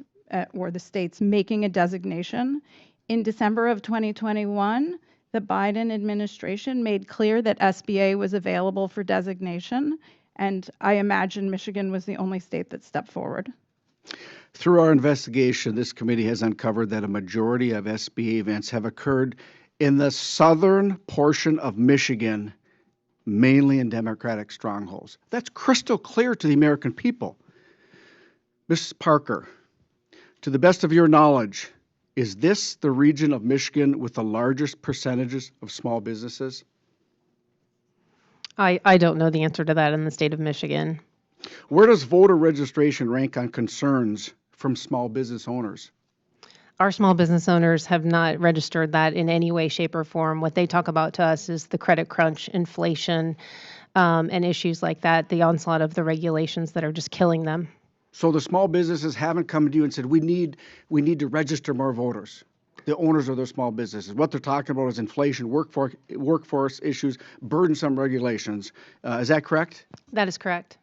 or the states making a designation. In December of 2021, the Biden administration made clear that SBA was available for designation, and I imagine Michigan was the only state that stepped forward. Through our investigation, this committee has uncovered that a majority of SBA events have occurred in the southern portion of Michigan, mainly in Democratic strongholds. That's crystal clear to the American people. Mrs. Parker, to the best of your knowledge, is this the region of Michigan with the largest percentages of small businesses? I don't know the answer to that in the state of Michigan. Where does voter registration rank on concerns from small business owners? Our small business owners have not registered that in any way, shape, or form. What they talk about to us is the credit crunch, inflation, and issues like that, the onslaught of the regulations that are just killing them. So the small businesses haven't come to you and said, we need to register more voters, the owners of those small businesses. What they're talking about is inflation, workforce issues, burdensome regulations. Is that correct? That is correct.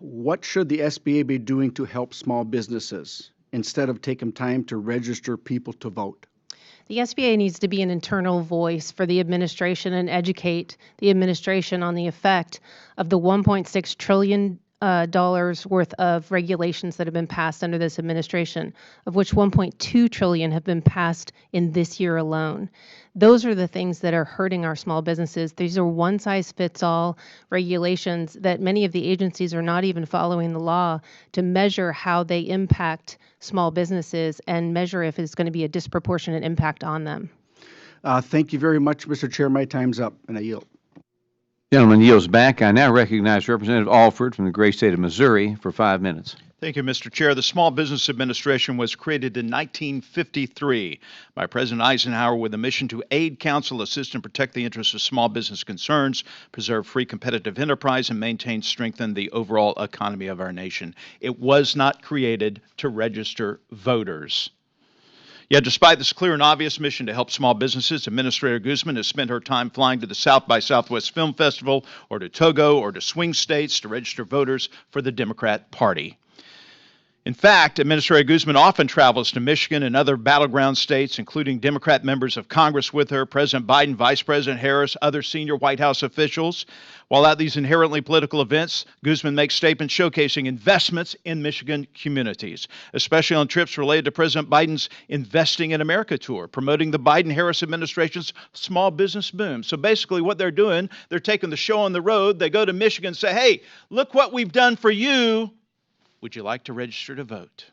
What should the SBA be doing to help small businesses instead of taking time to register people to vote? The SBA needs to be an internal voice for the administration and educate the administration on the effect of the $1.6 trillion worth of regulations that have been passed under this administration, of which $1.2 trillion have been passed in this year alone. Those are the things that are hurting our small businesses. These are one-size-fits-all regulations that many of the agencies are not even following the law to measure how they impact small businesses and measure if it's going to be a disproportionate impact on them. Thank you very much, Mr. Chair. My time's up, and I yield. Gentleman yields back. I now recognize Representative Alford from the great state of Missouri for 5 minutes. Thank you, Mr. Chair. The Small Business Administration was created in 1953 by President Eisenhower with a mission to aid, counsel, assist, and protect the interests of small business concerns, preserve free competitive enterprise, and strengthen the overall economy of our nation. It was not created to register voters. Yet, despite this clear and obvious mission to help small businesses, Administrator Guzman has spent her time flying to the South by Southwest Film Festival or to Togo or to swing states to register voters for the Democrat Party. In fact, Administrator Guzman often travels to Michigan and other battleground states, including Democrat members of Congress with her, President Biden, Vice President Harris, other senior White House officials. While at these inherently political events, Guzman makes statements showcasing investments in Michigan communities, especially on trips related to President Biden's Investing in America tour, promoting the Biden-Harris administration's small business boom. So basically what they're doing, they're taking the show on the road. They go to Michigan and say, hey, look what we've done for you. Would you like to register to vote?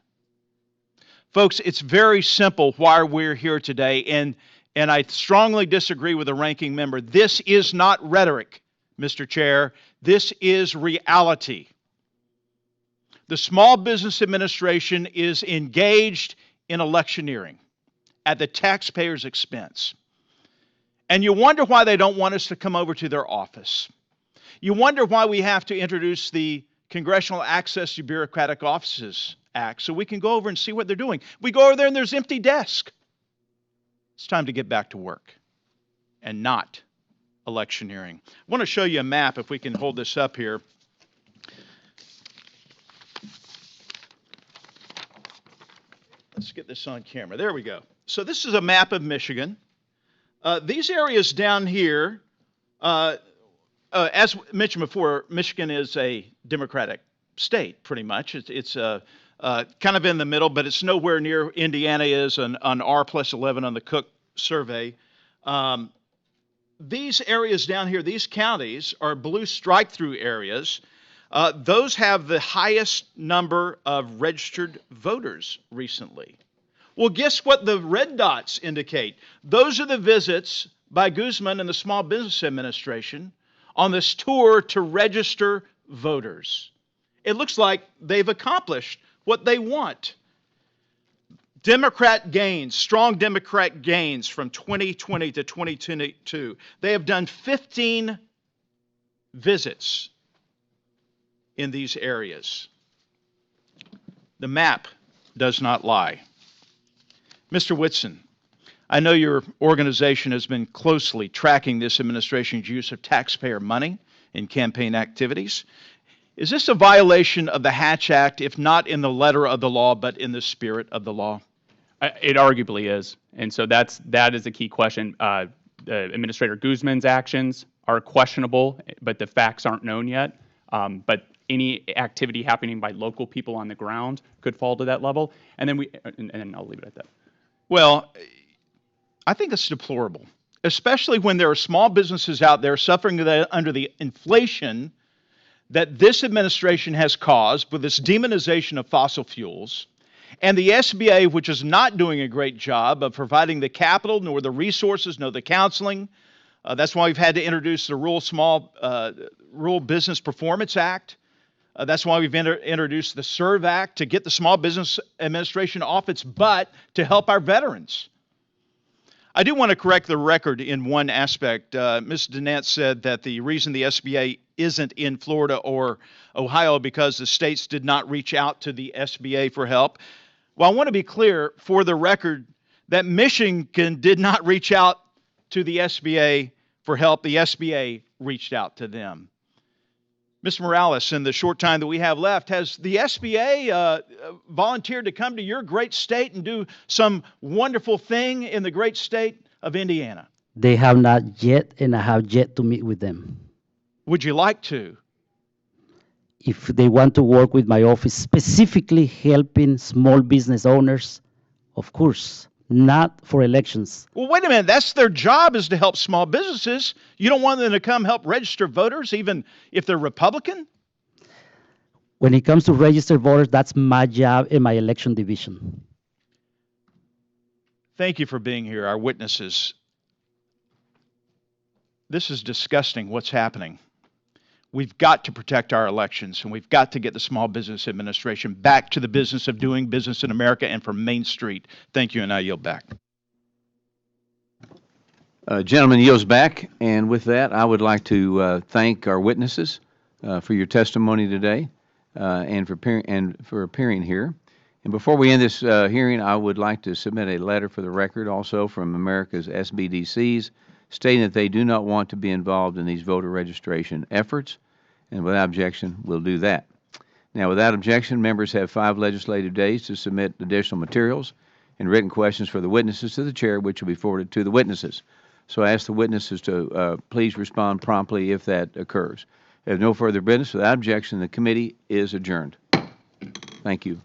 Folks, it's very simple why we're here today, and I strongly disagree with the ranking member. This is not rhetoric, Mr. Chair. This is reality. The Small Business Administration is engaged in electioneering at the taxpayer's expense. And you wonder why they don't want us to come over to their office. You wonder why we have to introduce the Congressional Access to Bureaucratic Offices Act so we can go over and see what they're doing. We go over there and there's empty desks. It's time to get back to work and not electioneering. I want to show you a map, if we can hold this up here. Let's get this on camera. There we go. So this is a map of Michigan. These areas down here, as mentioned before, Michigan is a Democratic state, pretty much. It's kind of in the middle, but it's nowhere near Indiana is on R+11 on the Cook survey. These areas down here, these counties, are blue strike-through areas. Those have the highest number of registered voters recently. Well, guess what the red dots indicate? Those are the visits by Guzman and the Small Business Administration on this tour to register voters. It looks like they've accomplished what they want. Democrat gains, strong Democrat gains from 2020 to 2022. They have done 15 visits in these areas. The map does not lie. Mr. Whitson, I know your organization has been closely tracking this administration's use of taxpayer money in campaign activities. Is this a violation of the Hatch Act, if not in the letter of the law, but in the spirit of the law? It arguably is, and so that is a key question. Administrator Guzman's actions are questionable, but the facts aren't known yet. But any activity happening by local people on the ground could fall to that level, and then I'll leave it at that. Well, I think it's deplorable, especially when there are small businesses out there suffering under the inflation that this administration has caused with this demonization of fossil fuels, and the SBA, which is not doing a great job of providing the capital, nor the resources, nor the counseling. That's why we've had to introduce the Rural Business Performance Act. That's why we've introduced the SERVE Act to get the Small Business Administration off its butt to help our veterans. I do want to correct the record in one aspect. Ms. Danette said that the reason the SBA isn't in Florida or Ohio because the states did not reach out to the SBA for help. Well, I want to be clear for the record that Michigan did not reach out to the SBA for help. The SBA reached out to them. Mr. Morales, in the short time that we have left, has the SBA volunteered to come to your great state and do some wonderful thing in the great state of Indiana? They have not yet, and I have yet to meet with them. Would you like to? If they want to work with my office, specifically helping small business owners, of course, not for elections. Well, wait a minute. That's their job, is to help small businesses. You don't want them to come help register voters, even if they're Republican? When it comes to registered voters, that's my job in my election division. Thank you for being here, our witnesses. This is disgusting, what's happening. We've got to protect our elections, and we've got to get the Small Business Administration back to the business of doing business in America and from Main Street. Thank you, and I yield back. Gentleman yields back, and with that, I would like to thank our witnesses for your testimony today and for appearing here. And before we end this hearing, I would like to submit a letter for the record also from America's SBDCs, stating that they do not want to be involved in these voter registration efforts, and without objection, we'll do that. Now, without objection, members have 5 legislative days to submit additional materials and written questions for the witnesses to the chair, which will be forwarded to the witnesses. So I ask the witnesses to please respond promptly if that occurs. If no further business, without objection, the committee is adjourned. Thank you.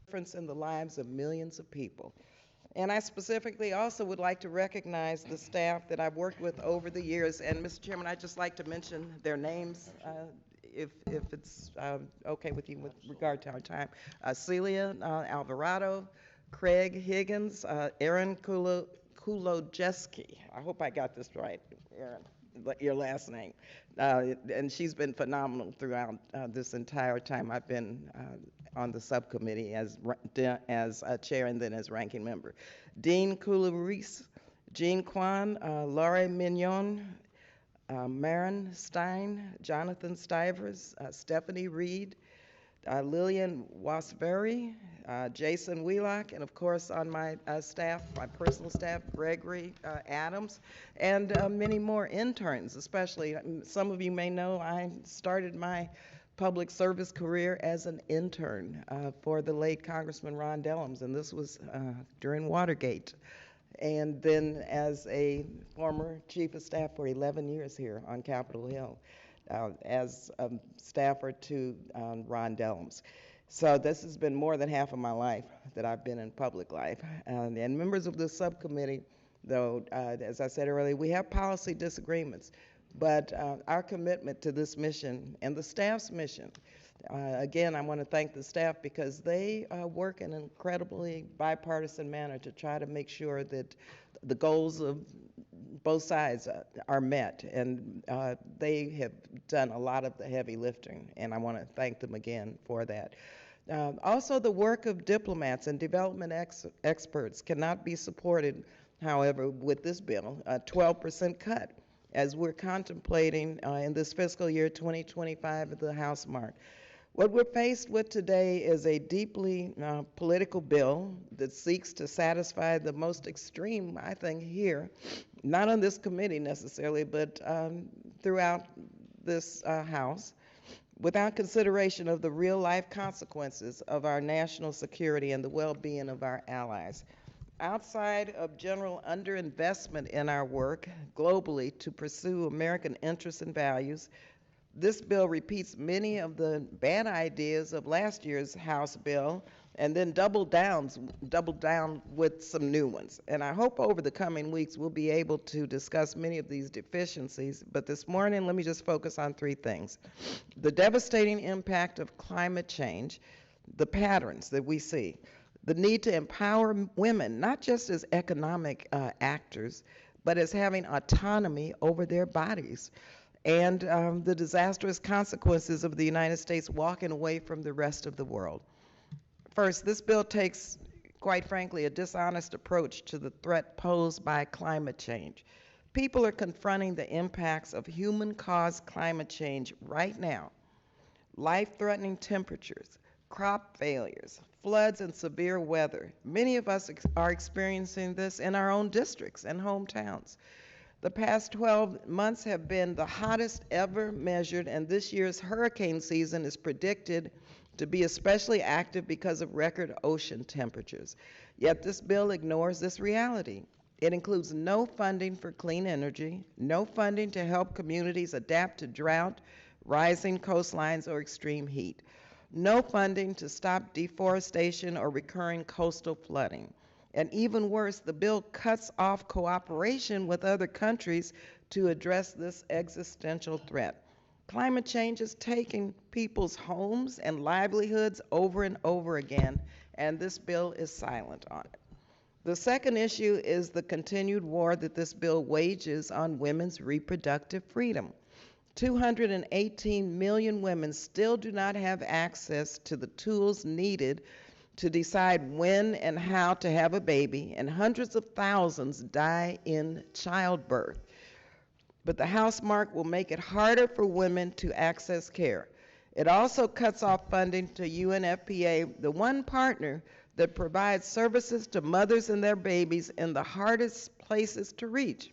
difference in the lives of millions of people. And I specifically also would like to recognize the staff that I've worked with over the years. And Mr. Chairman, I'd just like to mention their names, if it's okay with you with regard to our time. Celia Alvarado, Craig Higgins, Aaron Kulojeski. I hope I got this right, Aaron, your last name. And she's been phenomenal throughout this entire time I've been on the subcommittee as chair and then as ranking member. Dean Coulibaris, Jean Kwan, Laurie Mignon, Maren Stein, Jonathan Stivers, Stephanie Reed, Lillian Wasbury, Jason Wheelock, and of course on my staff, my personal staff, Gregory Adams, and many more interns, especially. Some of you may know I started my public service career as an intern for the late Congressman Ron Dems, and this was during Watergate. And then as a former chief of staff for 11 years here on Capitol Hill, as a staffer to Ron Dems. So this has been more than half of my life that I've been in public life. And members of this subcommittee, though, as I said earlier, we have policy disagreements, but our commitment to this mission and the staff's mission, again, I want to thank the staff because they work in an incredibly bipartisan manner to try to make sure that the goals of both sides are met, and they have done a lot of the heavy lifting, and I want to thank them again for that. Also, the work of diplomats and development experts cannot be supported, however, with this bill, a 12% cut, as we're contemplating in this fiscal year 2025 at the House mark. What we're faced with today is a deeply political bill that seeks to satisfy the most extreme, I think, here, not on this committee necessarily, but throughout this House, without consideration of the real-life consequences of our national security and the well-being of our allies. Outside of general underinvestment in our work globally to pursue American interests and values, this bill repeats many of the bad ideas of last year's House bill and then doubled down with some new ones. And I hope over the coming weeks we'll be able to discuss many of these deficiencies. But this morning, let me just focus on three things: the devastating impact of climate change, the patterns that we see, the need to empower women, not just as economic actors, but as having autonomy over their bodies, and the disastrous consequences of the United States walking away from the rest of the world. First, this bill takes, quite frankly, a dishonest approach to the threat posed by climate change. People are confronting the impacts of human-caused climate change right now. Life-threatening temperatures, crop failures, floods, and severe weather. Many of us are experiencing this in our own districts and hometowns. The past 12 months have been the hottest ever measured, and this year's hurricane season is predicted to be especially active because of record ocean temperatures. Yet this bill ignores this reality. It includes no funding for clean energy, no funding to help communities adapt to drought, rising coastlines, or extreme heat, no funding to stop deforestation or recurring coastal flooding. And even worse, the bill cuts off cooperation with other countries to address this existential threat. Climate change is taking people's homes and livelihoods over and over again, and this bill is silent on it. The second issue is the continued war that this bill wages on women's reproductive freedom. 218 million women still do not have access to the tools needed to decide when and how to have a baby, and hundreds of thousands die in childbirth. But the House mark will make it harder for women to access care. It also cuts off funding to UNFPA, the one partner that provides services to mothers and their babies in the hardest places to reach.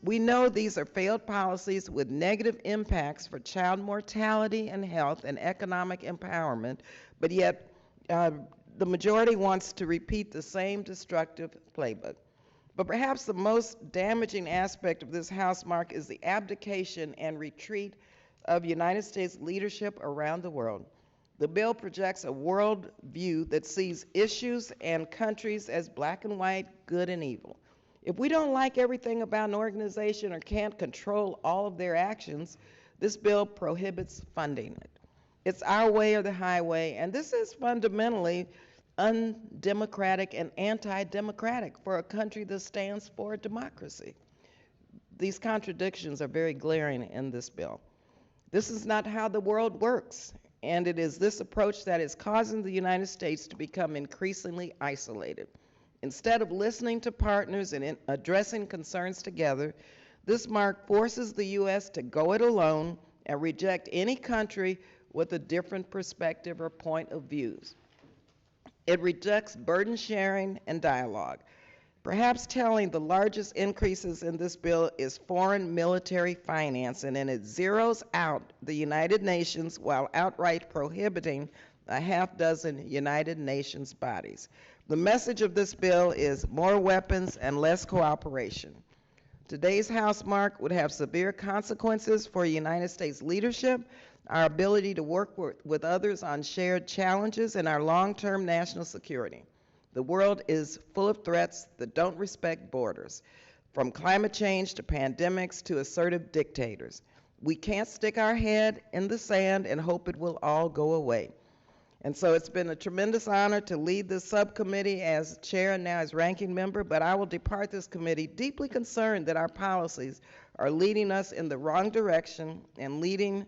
We know these are failed policies with negative impacts for child mortality and health and economic empowerment, but yet the majority wants to repeat the same destructive playbook. But perhaps the most damaging aspect of this House mark is the abdication and retreat of United States leadership around the world. The bill projects a world view that sees issues and countries as black and white, good and evil. If we don't like everything about an organization or can't control all of their actions, this bill prohibits funding it. It's our way or the highway, and this is fundamentally undemocratic and anti-democratic for a country that stands for democracy. These contradictions are very glaring in this bill. This is not how the world works, and it is this approach that is causing the United States to become increasingly isolated. Instead of listening to partners and addressing concerns together, this mark forces the U.S. to go it alone and reject any country with a different perspective or point of views. It rejects burden sharing and dialogue. Perhaps telling the largest increases in this bill is foreign military financing, and it zeroes out the United Nations while outright prohibiting a half dozen United Nations bodies. The message of this bill is more weapons and less cooperation. Today's House mark would have severe consequences for United States leadership, our ability to work with others on shared challenges, and our long-term national security. The world is full of threats that don't respect borders, from climate change to pandemics to assertive dictators. We can't stick our head in the sand and hope it will all go away. And so it's been a tremendous honor to lead this subcommittee as chair and now as ranking member, but I will depart this committee deeply concerned that our policies are leading us in the wrong direction and leaving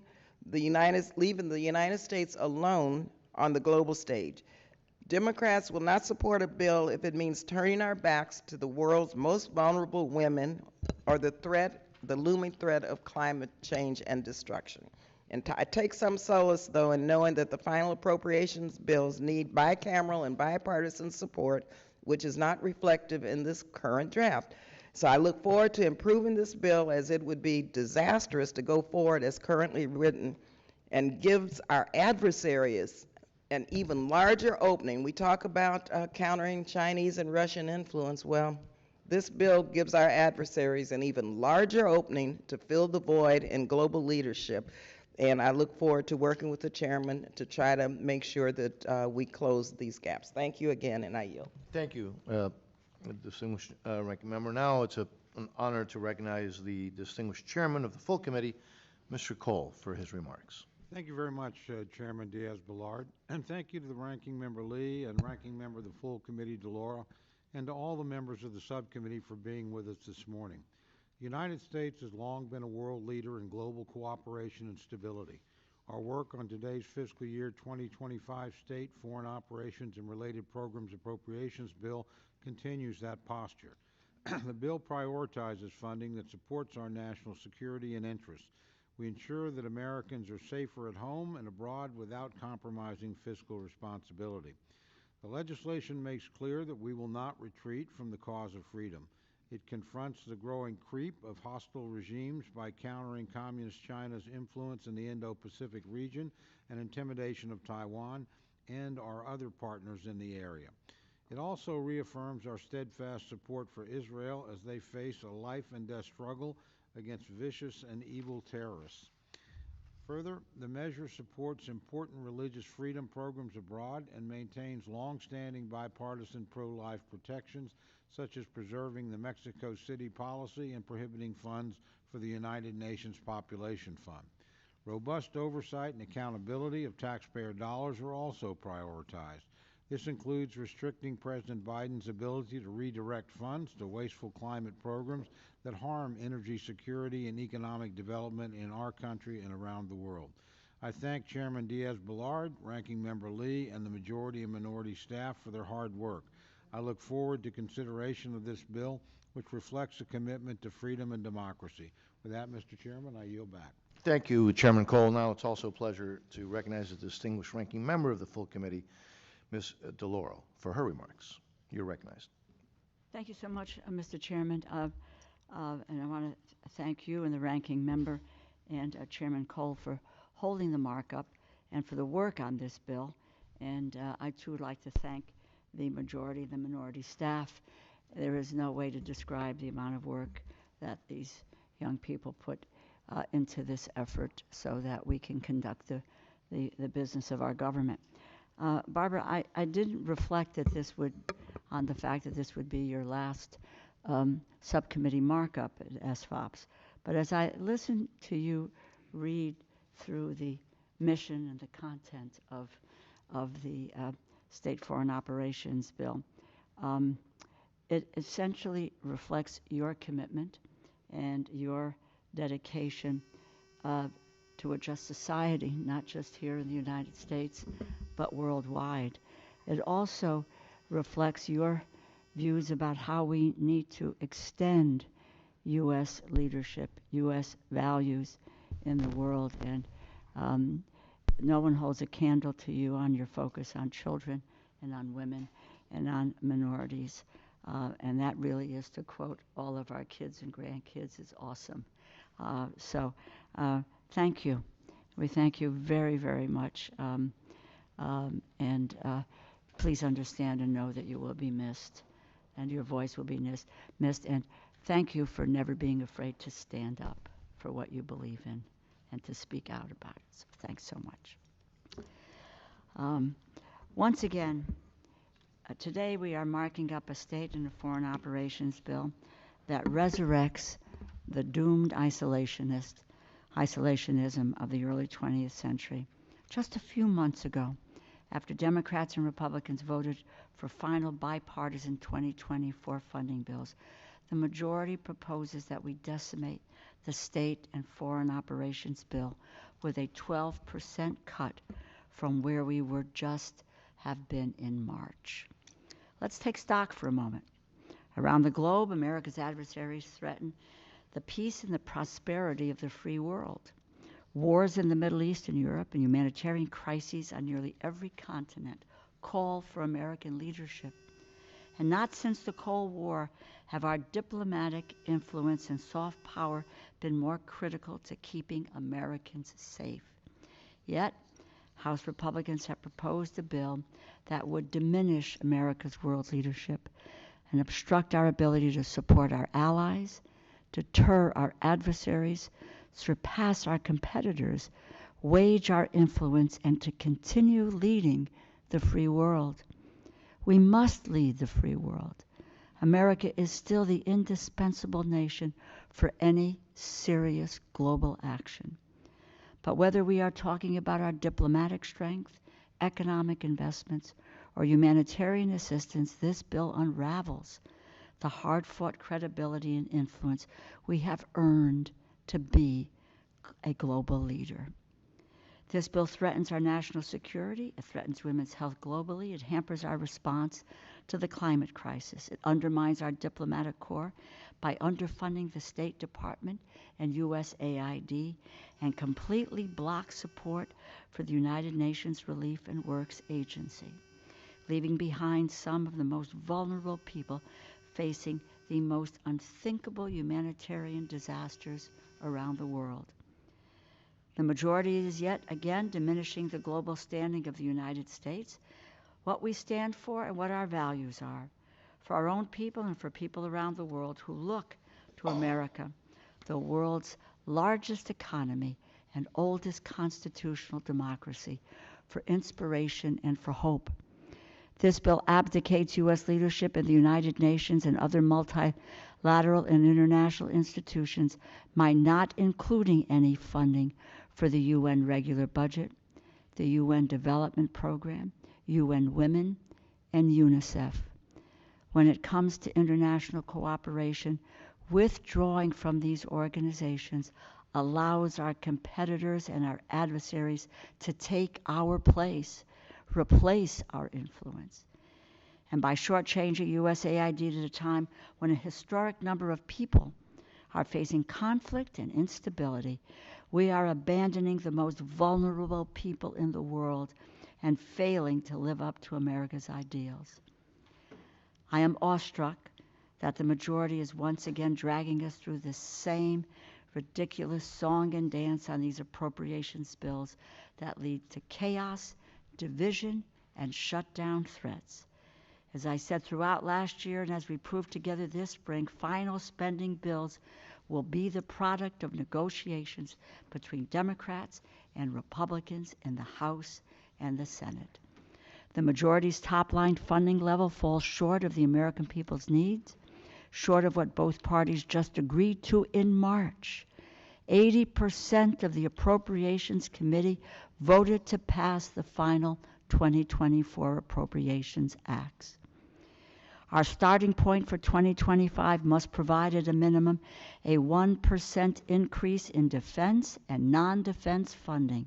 the United States alone on the global stage. Democrats will not support a bill if it means turning our backs to the world's most vulnerable women or the looming threat of climate change and destruction. And I take some solace, though, in knowing that the final appropriations bills need bicameral and bipartisan support, which is not reflective in this current draft. So I look forward to improving this bill, as it would be disastrous to go forward as currently written and gives our adversaries an even larger opening. We talk about countering Chinese and Russian influence. Well, this bill gives our adversaries an even larger opening to fill the void in global leadership. And I look forward to working with the chairman to try to make sure that we close these gaps. Thank you again, and I yield. Thank you, distinguished ranking member. Now it's an honor to recognize the distinguished chairman of the full committee, Mr. Cole, for his remarks. Thank you very much, Chairman Diaz-Balart, and thank you to the Ranking Member Lee and Ranking Member of the full committee, DeLauro, and to all the members of the subcommittee for being with us this morning. The United States has long been a world leader in global cooperation and stability. Our work on today's fiscal year 2025 State, Foreign Operations, and Related Programs Appropriations Bill continues that posture. The bill prioritizes funding that supports our national security and interests. We ensure that Americans are safer at home and abroad without compromising fiscal responsibility. The legislation makes clear that we will not retreat from the cause of freedom. It confronts the growing creep of hostile regimes by countering Communist China's influence in the Indo-Pacific region and intimidation of Taiwan and our other partners in the area. It also reaffirms our steadfast support for Israel as they face a life and death struggle against vicious and evil terrorists. Further, the measure supports important religious freedom programs abroad and maintains long-standing bipartisan pro-life protections, such as preserving the Mexico City policy and prohibiting funds for the United Nations Population Fund. Robust oversight and accountability of taxpayer dollars are also prioritized. This includes restricting President Biden's ability to redirect funds to wasteful climate programs that harm energy security and economic development in our country and around the world. I thank Chairman Diaz-Balart, Ranking Member Lee, and the majority and minority staff for their hard work. I look forward to consideration of this bill, which reflects a commitment to freedom and democracy. With that, Mr. Chairman, I yield back. Thank you, Chairman Cole. Now it's also a pleasure to recognize the distinguished ranking member of the full committee, Ms. DeLauro, for her remarks. You're recognized. Thank you so much, Mr. Chairman. And I want to thank you and the ranking member and Chairman Cole for holding the markup and for the work on this bill. And I too would like to thank the majority and the minority staff. There is no way to describe the amount of work that these young people put into this effort so that we can conduct the business of our government. Barbara, I didn't reflect that this would, on the fact that this would be your last subcommittee markup at SFOPS. But as I listened to you read through the mission and the content of the State Foreign Operations Bill, it essentially reflects your commitment and your dedication to a just society, not just here in the United States, but worldwide. It also reflects your views about how we need to extend U.S. leadership, U.S. values in the world. And no one holds a candle to you on your focus on children and on women and on minorities. And that really is, to quote all of our kids and grandkids, is awesome. So thank you. We thank you very, very much. And please understand and know that you will be missed and your voice will be missed. And thank you for never being afraid to stand up for what you believe in and to speak out about it. So thanks so much. Once again, today we are marking up a state and a foreign operations bill that resurrects the doomed isolationism of the early 20th century. Just a few months ago, after Democrats and Republicans voted for final bipartisan 2024 funding bills, the majority proposes that we decimate the state and foreign operations bill with a 12% cut from where we were just have been in March. Let's take stock for a moment. Around the globe, America's adversaries threaten the peace and the prosperity of the free world. Wars in the Middle East and Europe and humanitarian crises on nearly every continent call for American leadership. And not since the Cold War have our diplomatic influence and soft power been more critical to keeping Americans safe. Yet, House Republicans have proposed a bill that would diminish America's world leadership and obstruct our ability to support our allies, deter our adversaries, surpass our competitors, wage our influence, and to continue leading the free world. We must lead the free world. America is still the indispensable nation for any serious global action. But whether we are talking about our diplomatic strength, economic investments, or humanitarian assistance, this bill unravels the hard-fought credibility and influence we have earned to be a global leader. This bill threatens our national security, it threatens women's health globally, it hampers our response to the climate crisis, it undermines our diplomatic corps by underfunding the State Department and USAID, and completely blocks support for the United Nations Relief and Works Agency, leaving behind some of the most vulnerable people facing the most unthinkable humanitarian disasters around the world. The majority is yet again diminishing the global standing of the United States, what we stand for and what our values are, for our own people and for people around the world who look to America, the world's largest economy and oldest constitutional democracy, for inspiration and for hope. This bill abdicates U.S. leadership in the United Nations and other multilateral and international institutions by not including any funding for the UN regular budget, the UN Development Program, UN Women, and UNICEF. When it comes to international cooperation, withdrawing from these organizations allows our competitors and our adversaries to take our place, replace our influence. And by shortchanging USAID at a time when a historic number of people are facing conflict and instability, we are abandoning the most vulnerable people in the world and failing to live up to America's ideals. I am awestruck that the majority is once again dragging us through the same ridiculous song and dance on these appropriations bills that lead to chaos, division, and shutdown threats. As I said throughout last year and as we proved together this spring, final spending bills will be the product of negotiations between Democrats and Republicans in the House and the Senate. The majority's top-line funding level falls short of the American people's needs, short of what both parties just agreed to in March. 80% of the Appropriations Committee voted to pass the final 2024 Appropriations Acts. Our starting point for 2025 must provide at a minimum a 1% increase in defense and non-defense funding,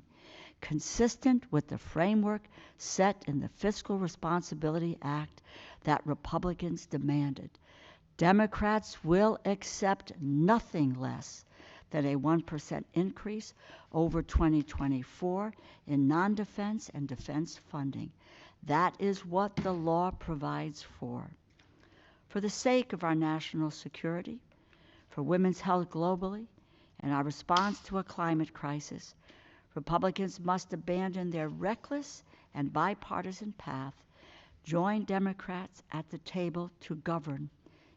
consistent with the framework set in the Fiscal Responsibility Act that Republicans demanded. Democrats will accept nothing less than a 1% increase over 2024 in non-defense and defense funding. That is what the law provides for. For the sake of our national security, for women's health globally, and our response to a climate crisis, Republicans must abandon their reckless and bipartisan path, join Democrats at the table to govern,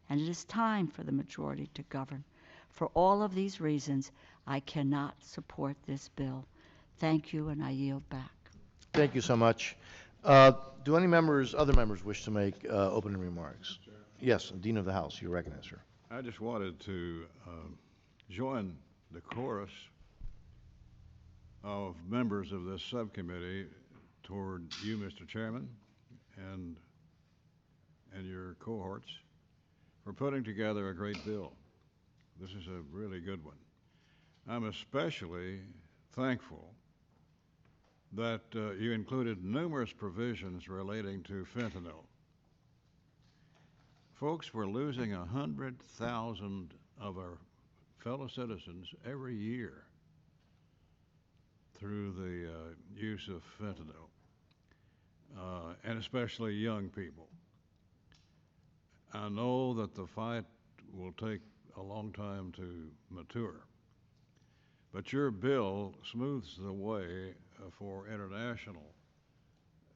and it is time for the majority to govern. For all of these reasons, I cannot support this bill. Thank you, and I yield back. Thank you so much. Do any members, other members, wish to make opening remarks? Yes, Dean of the House, you recognize her. I just wanted to join the chorus of members of this subcommittee toward you, Mr. Chairman, and your cohorts for putting together a great bill. This is a really good one. I'm especially thankful that you included numerous provisions relating to fentanyl. Folks, we're losing 100,000 of our fellow citizens every year through the use of fentanyl, and especially young people. I know that the fight will take a long time to mature, but your bill smooths the way for international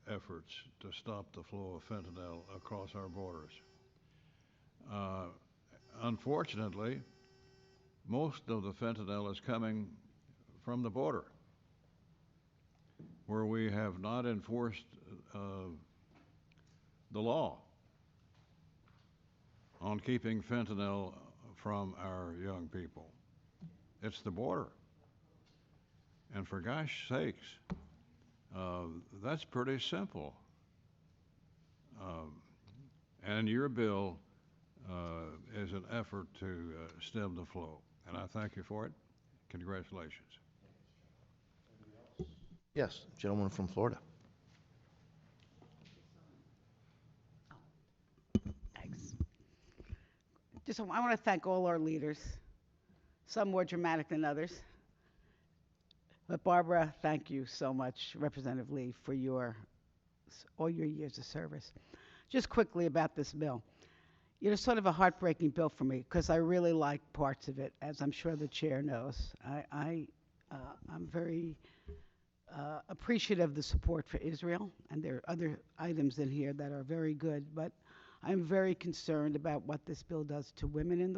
efforts to stop the flow of fentanyl across our borders. Unfortunately, most of the fentanyl is coming from the border, where we have not enforced the law on keeping fentanyl from our young people. It's the border. And for gosh sakes, that's pretty simple. And your bill is an effort to stem the flow. And I thank you for it. Congratulations. Yes, gentleman from Florida. Thanks. I want to thank all our leaders, some more dramatic than others. But Barbara, thank you so much, Representative Lee, for all your years of service. Just quickly about this bill. It's sort of a heartbreaking bill for me because I really like parts of it, as I'm sure the chair knows. I'm very appreciative of the support for Israel, and there are other items in here that are very good, but I'm very concerned about what this bill does to women in the